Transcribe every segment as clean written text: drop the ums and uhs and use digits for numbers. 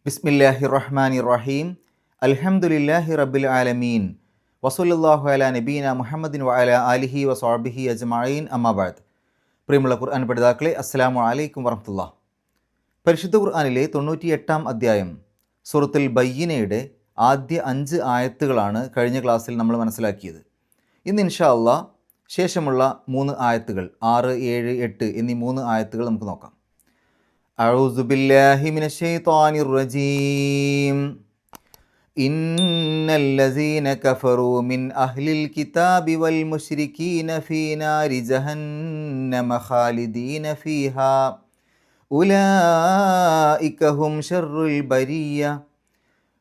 ബിസ്മില്ലാഹിർ റഹ്മാനിർ റഹീം. അൽഹംദുലില്ലാഹി റബ്ബിൽ ആലമീൻ. വസല്ലല്ലാഹു അലാ നബീന മുഹമ്മദിൻ വഅലാ ആലിഹി വസ്വഹ്ബിഹി അജ്മഈൻ. അമ്മാ ബഅദ്. പ്രിയമുള്ള ഖുർആൻ പഠിതാക്കളെ, അസ്സലാമു അലൈക്കും വറഹ്മത്തുള്ളാഹി. പരിശുദ്ധ ഖുർആനിലെ 98-ാം അധ്യായം സൂറത്തുൽ ബയ്യിനയുടെ ആദ്യ 5 ആയത്തുകളാണ് കഴിഞ്ഞ ക്ലാസ്സിൽ നമ്മൾ മനസ്സിലാക്കിയത്. ഇന്ന് ഇൻഷാ അല്ലാഹ് ശേഷമുള്ള 3 ആയത്തുകൾ 6, 7, 8 എന്നീ 3 ആയത്തുകൾ നമുക്ക് നോക്കാം. അഊസു ബില്ലാഹി മിനശ് ശൈത്വാനിർ റജീം. ഇന്നല്ലസീന കഫറൂ മിൻ അഹ്ലിൽ കിതാബി വൽ മുശ്രികീന ഫീ നാരി ജഹന്നമ ഖാലിദീന ഫീഹാ ഉലൈക ഹും ശർറുൽ ബരിയ്യ.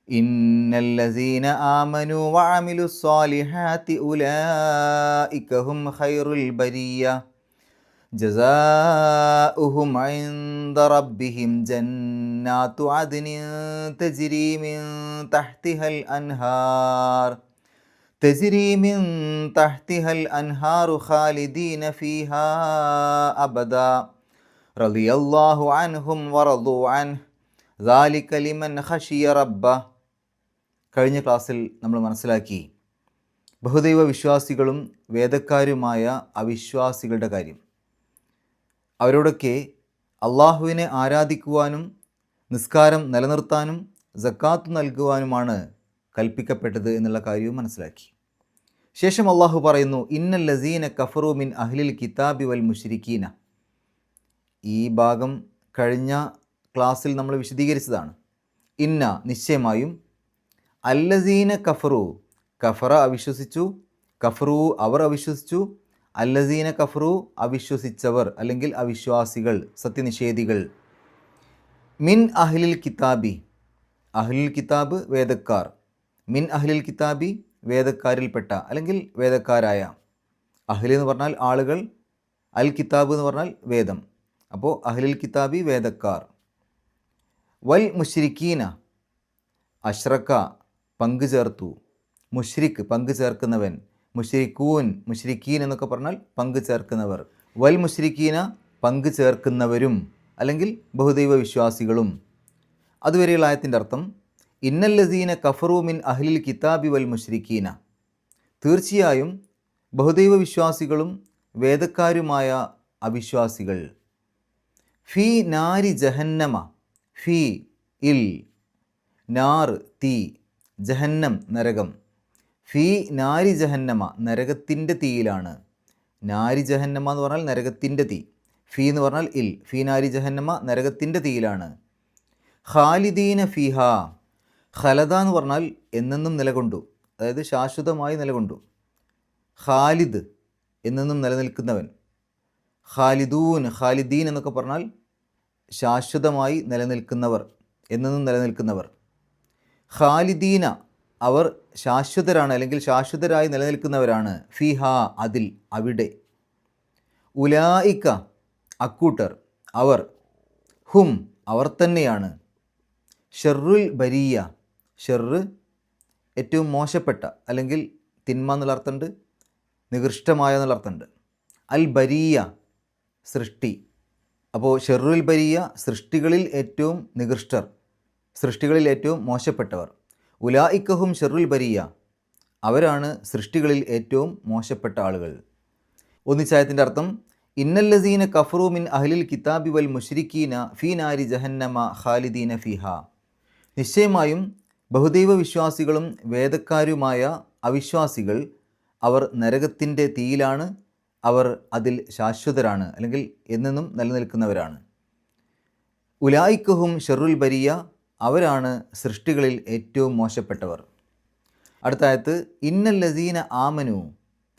ഇന്നല്ലസീന ആമനൂ വഅമിലുസ് സ്വാലിഹാത്തി ഉലൈക ഹും ഖൈറുൽ ബരിയ്യ. ജസാഉഹും ഇൻദ റബ്ബിഹിം ജന്നാതു അദ്നിൻ തജ്രി മിൻ തഹ്തിഹൽ അൻഹാറു ഖാലിദീന ഫീഹാ അബദാ റളിയല്ലാഹു അൻഹും വറദു അൻഹു ദാലിക ലിമൻ ഖശിയ റബ്ബഹ്. കഴിഞ്ഞ ക്ലാസ്സിൽ നമ്മൾ മനസ്സിലാക്കി ബഹുദൈവ വിശ്വാസികളും വേദക്കാരുമായ അവിശ്വാസികളുടെ കാര്യം. അവരോടൊക്കെ അള്ളാഹുവിനെ ആരാധിക്കുവാനും നിസ്കാരം നിലനിർത്താനും സക്കാത്ത് നൽകുവാനുമാണ് കൽപ്പിക്കപ്പെട്ടത് എന്നുള്ള കാര്യവും മനസ്സിലാക്കി. ശേഷം അള്ളാഹു പറയുന്നു, ഇന്നല്ലസീന കഫറൂ മിൻ അഹ്ലിൽ കിതാബി വൽ മുശ്രിക്കീന. ഈ ഭാഗം കഴിഞ്ഞ ക്ലാസ്സിൽ നമ്മൾ വിശദീകരിച്ചതാണ്. ഇന്ന നിശ്ചയമായും, അല്ലസീന കഫറു കഫറ അവിശ്വസിച്ചു, കഫറു അവർ അവിശ്വസിച്ചു, അല്ലസീന കഫറു അവിശ്വസിച്ചവർ അല്ലെങ്കിൽ അവിശ്വാസികൾ, സത്യനിഷേധികൾ. മിൻ അഹ്ലിൽ കിതാബി, അഹ്ലിൽ കിതാബ് വേദക്കാർ, മിൻ അഹ്ലിൽ കിതാബി വേദക്കാരിൽപ്പെട്ട അല്ലെങ്കിൽ വേദക്കാരായ. അഹ്ലി എന്ന് പറഞ്ഞാൽ ആളുകൾ, അൽ കിതാബ് എന്ന് പറഞ്ഞാൽ വേദം. അപ്പോൾ അഹ്ലിൽ കിതാബി വേദക്കാർ. വൽ മുശ്രിക്കീന അഷ്റക്ക പങ്കു ചേർത്തു, മുശ്രിക്ക് പങ്കു ചേർക്കുന്നവൻ, മുശ്രിക്കൂൻ മുശ്രിക്കീൻ എന്നൊക്കെ പറഞ്ഞാൽ പങ്കു ചേർക്കുന്നവർ. വൽ മുശ്രിക്കീന പങ്കു ചേർക്കുന്നവരും അല്ലെങ്കിൽ ബഹുദൈവ വിശ്വാസികളും. അതുവരെയുള്ള ആയത്തിൻ്റെ അർത്ഥം, ഇന്നല്ലസീന കഫറൂ മിൻ അഹ്ലിൽ കിതാബി വൽ മുശ്രിക്കീന, തീർച്ചയായും ബഹുദൈവ വിശ്വാസികളും വേദക്കാരുമായ അവിശ്വാസികൾ. ഫീ നാരി ജഹന്നമ, ഫീ ഇൽ, നാർ തീ, ജഹന്നം നരകം. ഫീ നാരി ജഹന്നമ നരകത്തിൻ്റെ തീയിലാണ്. നാരി ജഹന്നമ എന്ന് പറഞ്ഞാൽ നരകത്തിൻ്റെ തീ. ഫീ എന്ന് പറഞ്ഞാൽ ഇൽ, ഫീ നാരി ജഹന്നമ നരകത്തിൻ്റെ തീയിലാണ്. ഖാലിദീന ഫീഹ, ഖലദ എന്ന് പറഞ്ഞാൽ എന്നെന്നും നിലകൊണ്ടു, അതായത് ശാശ്വതമായി നിലകൊണ്ടു. ഖാലിദ് എന്നെന്നും നിലനിൽക്കുന്നവൻ. ഖാലിദൂൻ ഖാലിദീൻ എന്നൊക്കെ പറഞ്ഞാൽ ശാശ്വതമായി നിലനിൽക്കുന്നവർ, എന്നെന്നും നിലനിൽക്കുന്നവർ. ഖാലിദീന അവർ ശാശ്വതരാണ് അല്ലെങ്കിൽ ശാശ്വതരായി നിലനിൽക്കുന്നവരാണ്. ഫിഹ അതിൽ, അവിടെ. ഉലായിക്ക അക്കൂട്ടർ, അവർ. ഹും അവർ തന്നെയാണ്. ഷർറുൽ ബരിയ, ഷെറ് ഏറ്റവും മോശപ്പെട്ട അല്ലെങ്കിൽ തിന്മ എന്നുള്ള അർത്ഥമുണ്ട്, നികൃഷ്ടമായ എന്നുള്ള അർത്ഥമുണ്ട്. അൽ ബരിയ സൃഷ്ടി. അപ്പോൾ ഷെറുൽ ബരിയ സൃഷ്ടികളിൽ ഏറ്റവും നികൃഷ്ടർ, സൃഷ്ടികളിൽ ഏറ്റവും മോശപ്പെട്ടവർ. ഉലായിക്കഹും ഷെറുൽ ബരിയ അവരാണ് സൃഷ്ടികളിൽ ഏറ്റവും മോശപ്പെട്ട ആളുകൾ. ഒന്നിച്ചായത്തിൻ്റെ അർത്ഥം, ഇന്നല്ലസീന കഫറൂ മിൻ അഹ്ലിൽ കിതാബി വൽ മുശ്രിക്കീന ഫീ നാരി ജഹന്നമ ഖാലിദീന ഫീഹ. നിശ്ചയമായും ബഹുദൈവ വിശ്വാസികളും വേദക്കാരുമായ അവിശ്വാസികൾ അവർ നരകത്തിൻ്റെ തീയിലാണ്, അവർ അതിൽ ശാശ്വതരാണ് അല്ലെങ്കിൽ എന്നെന്നും നിലനിൽക്കുന്നവരാണ്. ഉലായിക്കഹും ഷെറുൽ ബരിയ അവരാണ് സൃഷ്ടികളിൽ ഏറ്റവും മോശപ്പെട്ടവർ. അടുത്ത ആയത്ത്, ഇന്നല്ലസീന ആമനു,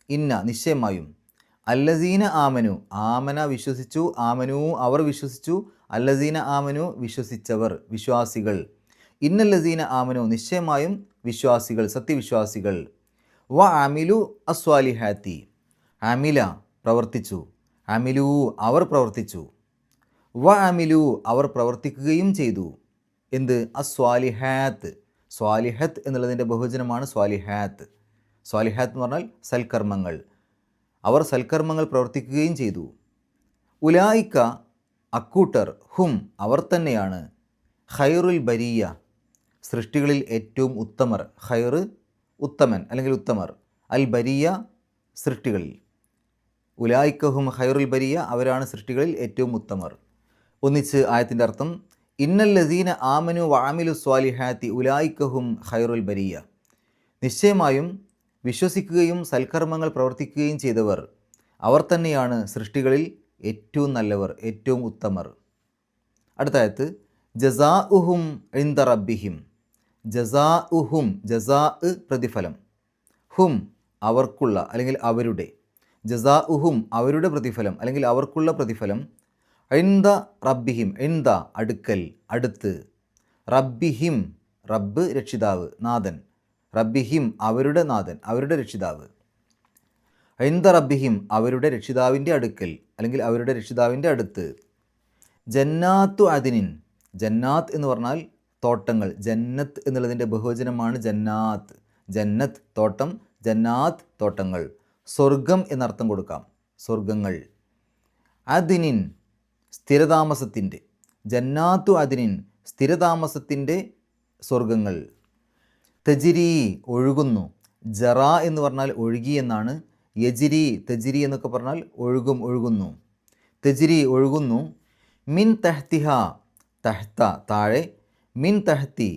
ഇന്ന നിശ്ചയമായും, അല്ലസീന ആമനു ആമന വിശ്വസിച്ചു, ആമനു അവർ വിശ്വസിച്ചു, അല്ലസീന ആമനു വിശ്വസിച്ചവർ വിശ്വാസികൾ. ഇന്നല്ലസീന ആമനു നിശ്ചയമായും വിശ്വാസികൾ സത്യവിശ്വാസികൾ. വ അമിലു അസ്വാലിഹാത്തി, അമില പ്രവർത്തിച്ചു, അമിലു അവർ പ്രവർത്തിച്ചു, വ അമിലു അവർ പ്രവർത്തിക്കുകയും ചെയ്തു. എന്ത്? അസ്വാലിഹാത്ത്, സ്വാലിഹത്ത് എന്നുള്ളതിൻ്റെ ബഹുവചനമാണ് സ്വാലിഹാത്ത്. സ്വാലിഹാത്ത് എന്ന് പറഞ്ഞാൽ സൽക്കർമ്മങ്ങൾ. അവർ സൽക്കർമ്മങ്ങൾ പ്രവർത്തിക്കുകയും ചെയ്തു. ഉലായിക്ക അക്കൂട്ടർ, ഹും അവർ തന്നെയാണ്, ഖൈറുൽ ബരിയ, സൃഷ്ടികളിൽ ഏറ്റവും ഉത്തമർ. ഖൈർ ഉത്തമൻ അല്ലെങ്കിൽ ഉത്തമർ, അൽ ബരിയ സൃഷ്ടികളിൽ. ഉലായിക്കഹും ഖൈറുൽ ബരിയ, അവരാണ് സൃഷ്ടികളിൽ ഏറ്റവും ഉത്തമർ. ഒന്നിച്ച് ആയത്തിൻ്റെ അർത്ഥം, ഇന്നല്ലദീന ആമനു വഅമിലു സ്വാലിഹാത്തി ഉലായിക്കഹും ഖൈറുൽ ബരിയ, നിശ്ചയമായും വിശ്വസിക്കുകയും സൽക്കർമ്മങ്ങൾ പ്രവർത്തിക്കുകയും ചെയ്തവർ അവർ തന്നെയാണ് സൃഷ്ടികളിൽ ഏറ്റവും നല്ലവർ, ഏറ്റവും ഉത്തമർ. അടുത്ത ആയത്ത്, ജസാഉഹും ഇൻദ റബ്ബിഹിം. ജസാഉഹും, ജസാ പ്രതിഫലം, ഹും അവർക്കുള്ള അല്ലെങ്കിൽ അവരുടെ, ജസാഉഹും അവരുടെ പ്രതിഫലം അല്ലെങ്കിൽ അവർക്കുള്ള പ്രതിഫലം, ഇൻദ റബ്ബിഹിം, ഇൻദ അടുക്കൽ, അടുത്ത്, റബ്ബിഹിം റബ്ബ് രക്ഷിതാവ്, നാഥൻ, റബ്ബിഹിം അവരുടെ നാഥൻ, അവരുടെ രക്ഷിതാവ്, ഇൻദ റബ്ബിഹിം അവരുടെ രക്ഷിതാവിൻ്റെ അടുക്കൽ അല്ലെങ്കിൽ അവരുടെ രക്ഷിതാവിൻ്റെ അടുത്ത്. ജന്നാത്തു അദിനിൻ, ജന്നാത്ത് എന്ന് പറഞ്ഞാൽ തോട്ടങ്ങൾ, ജന്നത്ത് എന്നുള്ളതിൻ്റെ ബഹുവചനമാണ് ജന്നാത്ത്. ജന്നത്ത് തോട്ടം, ജന്നാത്ത് തോട്ടങ്ങൾ, സ്വർഗം എന്നർത്ഥം കൊടുക്കാം, സ്വർഗങ്ങൾ. അദിനിൻ സ്ഥിരതാമസത്തിൻ്റെ, ജന്നാത്തു അദിനിൻ സ്ഥിരതാമസത്തിൻ്റെ സ്വർഗങ്ങൾ. തജിരി ഒഴുകുന്നു, ജറ എന്ന് പറഞ്ഞാൽ ഒഴുകി എന്നാണ്, യജിരി തജിരി എന്നൊക്കെ പറഞ്ഞാൽ ഒഴുകും, ഒഴുകുന്നു. തജിരി ഒഴുകുന്നു, മിൻ തഹ്തിഹ തഹ്ത താഴെ, മിൻ തഹ്തി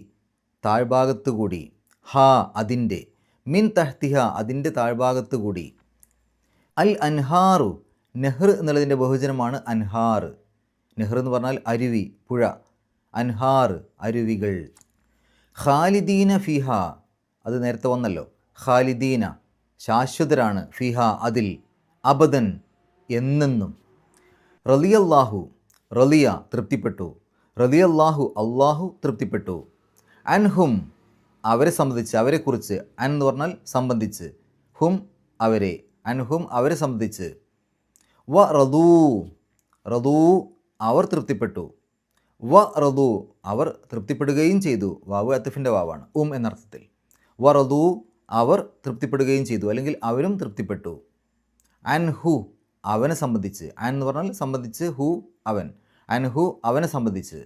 താഴ്ഭാഗത്തു കൂടി, ഹ അതിൻ്റെ, മിൻ തഹ്തിഹ അതിൻ്റെ താഴ്ഭാഗത്തു കൂടി. അൽ അൻഹാറു നെഹ്ർ എന്നുള്ളതിൻ്റെ ബഹുവചനമാണ് അൻഹാർ. നെഹ്ർ എന്ന് പറഞ്ഞാൽ അരുവി, പുഴ, അൻഹാർ അരുവികൾ. ഖാലിദീന ഫിഹ, അത് നേരത്തെ വന്നല്ലോ, ഖാലിദീന ശാശ്വതരാണ്, ഫിഹ അതിൽ, അബദൻ എന്നെന്നും. റളിയല്ലാഹു, റളിയ തൃപ്തിപ്പെട്ടു, റളിയല്ലാഹു അള്ളാഹു തൃപ്തിപ്പെട്ടു, അൻഹും അവരെ സംബന്ധിച്ച്, അവരെക്കുറിച്ച്, അൻ എന്ന് പറഞ്ഞാൽ സംബന്ധിച്ച്, ഹും അവരെ, അൻഹും അവരെ സംബന്ധിച്ച്. വ റദൂ, റദൂ അവർ തൃപ്തിപ്പെട്ടു, വ റദൂ അവർ തൃപ്തിപ്പെടുകയും ചെയ്തു, വാവ് അത്ഫിൻ്റെ വാവാണ്, എന്നർത്ഥത്തിൽ. വ റദൂ അവർ തൃപ്തിപ്പെടുകയും ചെയ്തു അല്ലെങ്കിൽ അവരും തൃപ്തിപ്പെട്ടു. അൻഹു അവനെ സംബന്ധിച്ച്, അൻ എന്ന് പറഞ്ഞാൽ സംബന്ധിച്ച്, ഹു അവൻ, അൻഹു അവനെ സംബന്ധിച്ച്.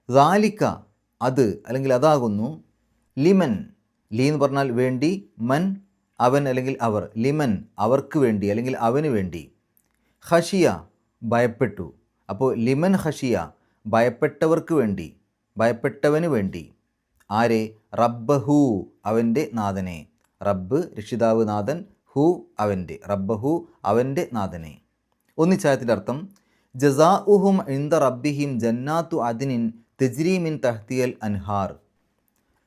ദാലിക അത് അല്ലെങ്കിൽ അതാകുന്നു, ലിമൻ ലി എന്ന് പറഞ്ഞാൽ വേണ്ടി, മൻ അവൻ അല്ലെങ്കിൽ അവർ, ലിമൻ അവർക്ക് വേണ്ടി അല്ലെങ്കിൽ അവന് വേണ്ടി. ഖഷിയ ഭയപ്പെട്ടു, അപ്പോൾ ലിമൻ ഖഷിയ ഭയപ്പെട്ടവർക്ക് വേണ്ടി, ഭയപ്പെട്ടവന് വേണ്ടി. ആരെ? റബ്ബഹു അവൻ്റെ നാഥനെ, റബ്ബ് രക്ഷിതാവ്, നാഥൻ, ഹു അവൻ്റെ, റബ്ബഹു അവൻ്റെ നാഥനെ. ഒന്നിച്ചായത്തിൻ്റെ അർത്ഥം, ജസാഉഹും ഇൻദ റബ്ബിഹിം ജന്നാത്തു അദിനിൻ തജ്രി മിൻ തഹ്തിയൽ അൻഹാർ,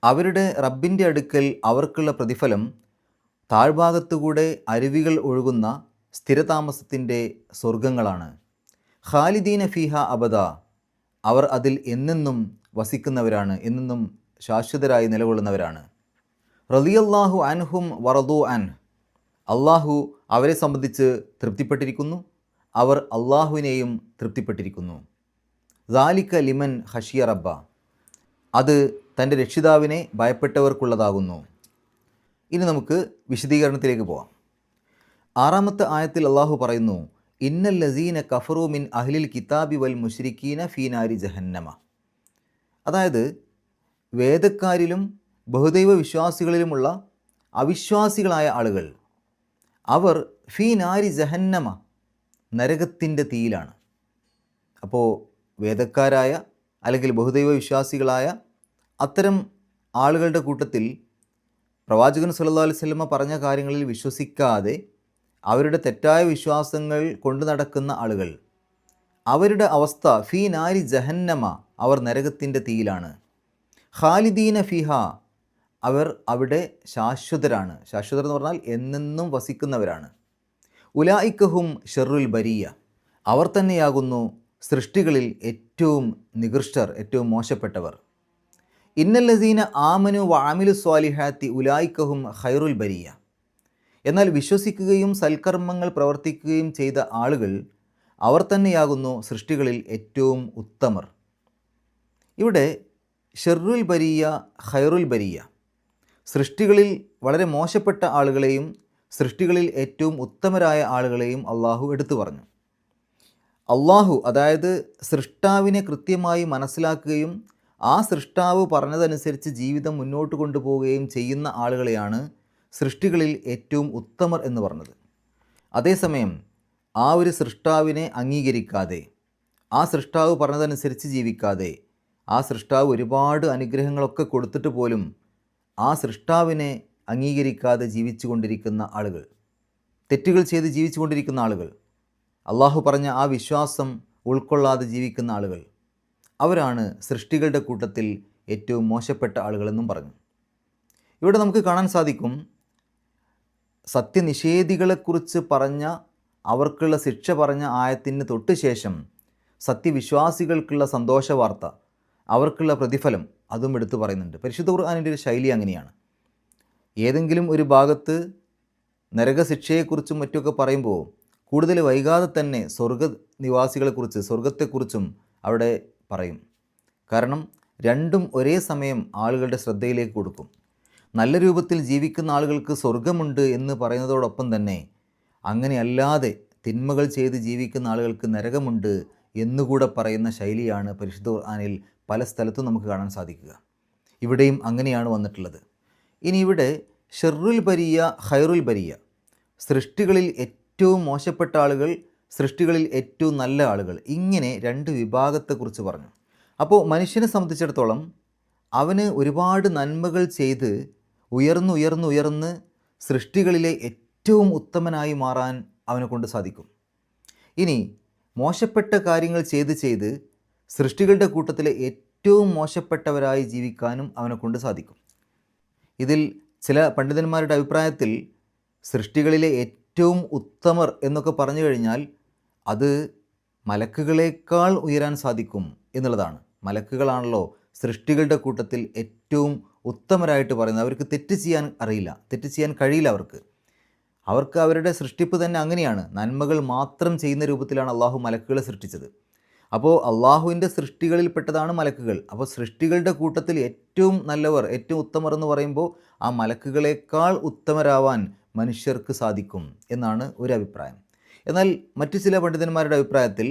അവരുടെ റബ്ബിൻ്റെ അടുക്കൽ അവർക്കുള്ള പ്രതിഫലം താഴ്ഭാഗത്തുകൂടെ അരുവികൾ ഒഴുകുന്ന സ്ഥിരതാമസത്തിൻ്റെ സ്വർഗങ്ങളാണ്. ഖാലിദീന ഫീഹ അബദ, അവർ അതിൽ എന്നെന്നും വസിക്കുന്നവരാണ്, എന്നെന്നും ശാശ്വതരായി നിലകൊള്ളുന്നവരാണ്. റളിയല്ലാഹു അൻഹും വറദു അൻ, അള്ളാഹു അവരെ സംബന്ധിച്ച് തൃപ്തിപ്പെട്ടിരിക്കുന്നു, അവർ അള്ളാഹുവിനെയും തൃപ്തിപ്പെട്ടിരിക്കുന്നു. ദാലിക ലിമൻ ഖഷിയ റബ്ബ, അത് തൻ്റെ രക്ഷിതാവിനെ ഭയപ്പെട്ടവർക്കുള്ളതാകുന്നു. ഇനി നമുക്ക് വിശദീകരണത്തിലേക്ക് പോകാം. 6-ാമത്തെ ആയത്തിൽ അള്ളാഹു പറയുന്നു, ഇന്നല്ലസീന കഫറു മിൻ അഹ്ലിൽ കിതാബി വൽ മുശ്രിക്കീന ഫീ നാരി ജഹന്നമ, അതായത് വേദക്കാരിലും ബഹുദൈവ വിശ്വാസികളിലുമുള്ള അവിശ്വാസികളായ ആളുകൾ, അവർ ഫീ നാരി ജഹന്നമ നരകത്തിൻ്റെ തീയിലാണ്. അപ്പോൾ വേദക്കാരായ അല്ലെങ്കിൽ ബഹുദൈവ വിശ്വാസികളായ അത്തരം ആളുകളുടെ കൂട്ടത്തിൽ പ്രവാചകൻ സല്ലല്ലാഹു അലൈഹി വസല്ലമ പറഞ്ഞ കാര്യങ്ങളിൽ വിശ്വസിക്കാതെ അവരുടെ തെറ്റായ വിശ്വാസങ്ങൾ കൊണ്ടു നടക്കുന്ന ആളുകൾ, അവരുടെ അവസ്ഥ ഫീ നാരി ജഹന്നമ, അവർ നരകത്തിൻ്റെ തീയിലാണ്. ഖാലിദീന ഫിഹ, അവർ അവിടെ ശാശ്വതരാണ്, ശാശ്വതർ എന്ന് പറഞ്ഞാൽ എന്നെന്നും വസിക്കുന്നവരാണ്. ഉലായിക്കഹും ഷർറുൽ ബരിയ, അവർ തന്നെയാകുന്നു സൃഷ്ടികളിൽ ഏറ്റവും നികൃഷ്ടർ, ഏറ്റവും മോശപ്പെട്ടവർ. ഇന്നല്ലസീന ആമനു വഅമിലു സ്വാലിഹാത്തി ഉലായിക്കഹും ഖൈറുൽ ബരിയ, എന്നാൽ വിശ്വസിക്കുകയും സൽക്കർമ്മങ്ങൾ പ്രവർത്തിക്കുകയും ചെയ്ത ആളുകൾ, അവർ തന്നെയാകുന്നു സൃഷ്ടികളിൽ ഏറ്റവും ഉത്തമർ. ഇവിടെ ഷർറുൽ ബരിയ, ഖൈറുൽ ബരിയ, സൃഷ്ടികളിൽ വളരെ മോശപ്പെട്ട ആളുകളെയും സൃഷ്ടികളിൽ ഏറ്റവും ഉത്തമരായ ആളുകളെയും അള്ളാഹു എടുത്തു പറഞ്ഞു. അള്ളാഹു, അതായത് സൃഷ്ടാവിനെ കൃത്യമായി മനസ്സിലാക്കുകയും ആ സൃഷ്ടാവ് പറഞ്ഞതനുസരിച്ച് ജീവിതം മുന്നോട്ട് കൊണ്ടുപോവുകയും ചെയ്യുന്ന ആളുകളെയാണ് സൃഷ്ടികളിൽ ഏറ്റവും ഉത്തമർ എന്ന് പറഞ്ഞത്. അതേസമയം ആ ഒരു സൃഷ്ടാവിനെ അംഗീകരിക്കാതെ, ആ സൃഷ്ടാവ് പറഞ്ഞതനുസരിച്ച് ജീവിക്കാതെ, ആ സൃഷ്ടാവ് ഒരുപാട് അനുഗ്രഹങ്ങളൊക്കെ കൊടുത്തിട്ട് പോലും ആ സൃഷ്ടാവിനെ അംഗീകരിക്കാതെ ജീവിച്ചു കൊണ്ടിരിക്കുന്ന ആളുകൾ, തെറ്റുകൾ ചെയ്ത് ജീവിച്ചു കൊണ്ടിരിക്കുന്ന ആളുകൾ, അള്ളാഹു പറഞ്ഞ ആ വിശ്വാസം ഉൾക്കൊള്ളാതെ ജീവിക്കുന്ന ആളുകൾ, അവരാണ് സൃഷ്ടികളുടെ കൂട്ടത്തിൽ ഏറ്റവും മോശപ്പെട്ട ആളുകളെന്നും പറഞ്ഞു. ഇവിടെ നമുക്ക് കാണാൻ സാധിക്കും, സത്യനിഷേധികളെക്കുറിച്ച് പറഞ്ഞ, അവർക്കുള്ള ശിക്ഷ പറഞ്ഞ ആയത്തിന് തൊട്ട് ശേഷം സത്യവിശ്വാസികൾക്കുള്ള സന്തോഷ വാർത്ത, അവർക്കുള്ള പ്രതിഫലം അതും എടുത്തു പറയുന്നുണ്ട്. പരിശുദ്ധ ഖുർആനിൻ്റെ ഒരു ശൈലി അങ്ങനെയാണ്. ഏതെങ്കിലും ഒരു ഭാഗത്ത് നരകശിക്ഷയെക്കുറിച്ചും മറ്റുമൊക്കെ പറയുമ്പോൾ കൂടുതൽ വൈകാതെ തന്നെ സ്വർഗനിവാസികളെക്കുറിച്ച്, സ്വർഗത്തെക്കുറിച്ചും അവിടെ പറയും. കാരണം രണ്ടും ഒരേ സമയം ആളുകളുടെ ശ്രദ്ധയിലേക്ക് കൊടുക്കും. നല്ല രൂപത്തിൽ ജീവിക്കുന്ന ആളുകൾക്ക് സ്വർഗമുണ്ട് എന്ന് പറയുന്നതോടൊപ്പം തന്നെ അങ്ങനെയല്ലാതെ തിന്മകൾ ചെയ്ത് ജീവിക്കുന്ന ആളുകൾക്ക് നരകമുണ്ട് എന്നുകൂടെ പറയുന്ന ശൈലിയാണ് പരിശുദ്ധ ഖുർആനിൽ പല സ്ഥലത്തും നമുക്ക് കാണാൻ സാധിക്കുക. ഇവിടെയും അങ്ങനെയാണ് വന്നിട്ടുള്ളത്. ഇനി ഇവിടെ ഷെറുൽ ബരിയ, ഖൈറുൽ ബരിയ, സൃഷ്ടികളിൽ ഏറ്റവും മോശപ്പെട്ട ആളുകൾ, സൃഷ്ടികളിൽ ഏറ്റവും നല്ല ആളുകൾ, ഇങ്ങനെ രണ്ട് വിഭാഗത്തെക്കുറിച്ച് പറഞ്ഞു. അപ്പോൾ മനുഷ്യനെ സംബന്ധിച്ചിടത്തോളം അവന് ഒരുപാട് നന്മകൾ ചെയ്ത് ഉയർന്ന് സൃഷ്ടികളിലെ ഏറ്റവും ഉത്തമനായി മാറാൻ അവനെ കൊണ്ട് സാധിക്കും. ഇനി മോശപ്പെട്ട കാര്യങ്ങൾ ചെയ്ത് സൃഷ്ടികളുടെ കൂട്ടത്തിലെ ഏറ്റവും മോശപ്പെട്ടവരായി ജീവിക്കാനും അവനെ കൊണ്ട് സാധിക്കും. ഇതിൽ ചില പണ്ഡിതന്മാരുടെ അഭിപ്രായത്തിൽ സൃഷ്ടികളിലെ ഏറ്റവും ഉത്തമർ എന്നൊക്കെ പറഞ്ഞു കഴിഞ്ഞാൽ അത് മലക്കുകളേക്കാൾ ഉയരാൻ സാധിക്കും എന്നുള്ളതാണ്. മലക്കുകളാണല്ലോ സൃഷ്ടികളുടെ കൂട്ടത്തിൽ ഏറ്റവും ഉത്തമരായിട്ട് പറയുന്നത്. അവർക്ക് തെറ്റ് ചെയ്യാൻ അറിയില്ല, തെറ്റ് ചെയ്യാൻ കഴിയില്ല. അവർക്ക് അവരുടെ സൃഷ്ടിപ്പ് തന്നെ അങ്ങനെയാണ്. നന്മകൾ മാത്രം ചെയ്യുന്ന രൂപത്തിലാണ് അള്ളാഹു മലക്കുകളെ സൃഷ്ടിച്ചത്. അപ്പോൾ അള്ളാഹുവിൻ്റെ സൃഷ്ടികളിൽപ്പെട്ടതാണ് മലക്കുകൾ. അപ്പോൾ സൃഷ്ടികളുടെ കൂട്ടത്തിൽ ഏറ്റവും നല്ലവർ, ഏറ്റവും ഉത്തമർ എന്ന് പറയുമ്പോൾ ആ മലക്കുകളേക്കാൾ ഉത്തമരാവാൻ മനുഷ്യർക്ക് സാധിക്കും എന്നാണ് ഒരു അഭിപ്രായം. എന്നാൽ മറ്റു ചില പണ്ഡിതന്മാരുടെ അഭിപ്രായത്തിൽ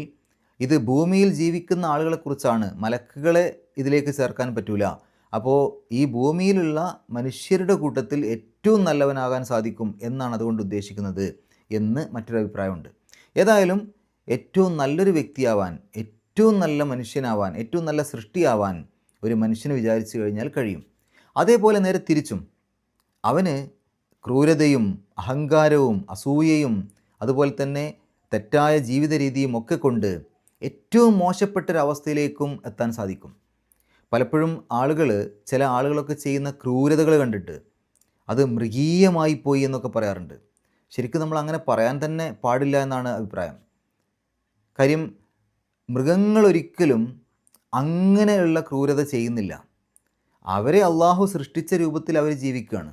ഇത് ഭൂമിയിൽ ജീവിക്കുന്ന ആളുകളെക്കുറിച്ചാണ്, മലക്കുകളെ ഇതിലേക്ക് ചേർക്കാൻ പറ്റൂല. അപ്പോൾ ഈ ഭൂമിയിലുള്ള മനുഷ്യരുടെ കൂട്ടത്തിൽ ഏറ്റവും നല്ലവനാകാൻ സാധിക്കും എന്നാണ് അതുകൊണ്ട് ഉദ്ദേശിക്കുന്നത് എന്ന് മറ്റൊരു അഭിപ്രായമുണ്ട്. ഏതായാലും ഏറ്റവും നല്ലൊരു വ്യക്തിയാവാൻ, ഏറ്റവും നല്ല മനുഷ്യനാവാൻ, ഏറ്റവും നല്ല സൃഷ്ടിയാവാൻ ഒരു മനുഷ്യന് വിചാരിച്ചു കഴിഞ്ഞാൽ കഴിയും. അതേപോലെ നേരെ തിരിച്ചും അവന് ക്രൂരതയും അഹങ്കാരവും അസൂയയും അതുപോലെ തന്നെ തെറ്റായ ജീവിത രീതിയും ഒക്കെ കൊണ്ട് ഏറ്റവും മോശപ്പെട്ടൊരവസ്ഥയിലേക്കും എത്താൻ സാധിക്കും. പലപ്പോഴും ചില ആളുകളൊക്കെ ചെയ്യുന്ന ക്രൂരതകൾ കണ്ടിട്ട് അത് മൃഗീയമായി പോയി എന്നൊക്കെ പറയാറുണ്ട്. ശരിക്കും നമ്മൾ അങ്ങനെ പറയാൻ തന്നെ പാടില്ല എന്നാണ് അഭിപ്രായം. കാര്യം മൃഗങ്ങളൊരിക്കലും അങ്ങനെയുള്ള ക്രൂരത ചെയ്യുന്നില്ല. അവരെ അള്ളാഹു സൃഷ്ടിച്ച രൂപത്തിൽ അവർ ജീവിക്കുകയാണ്.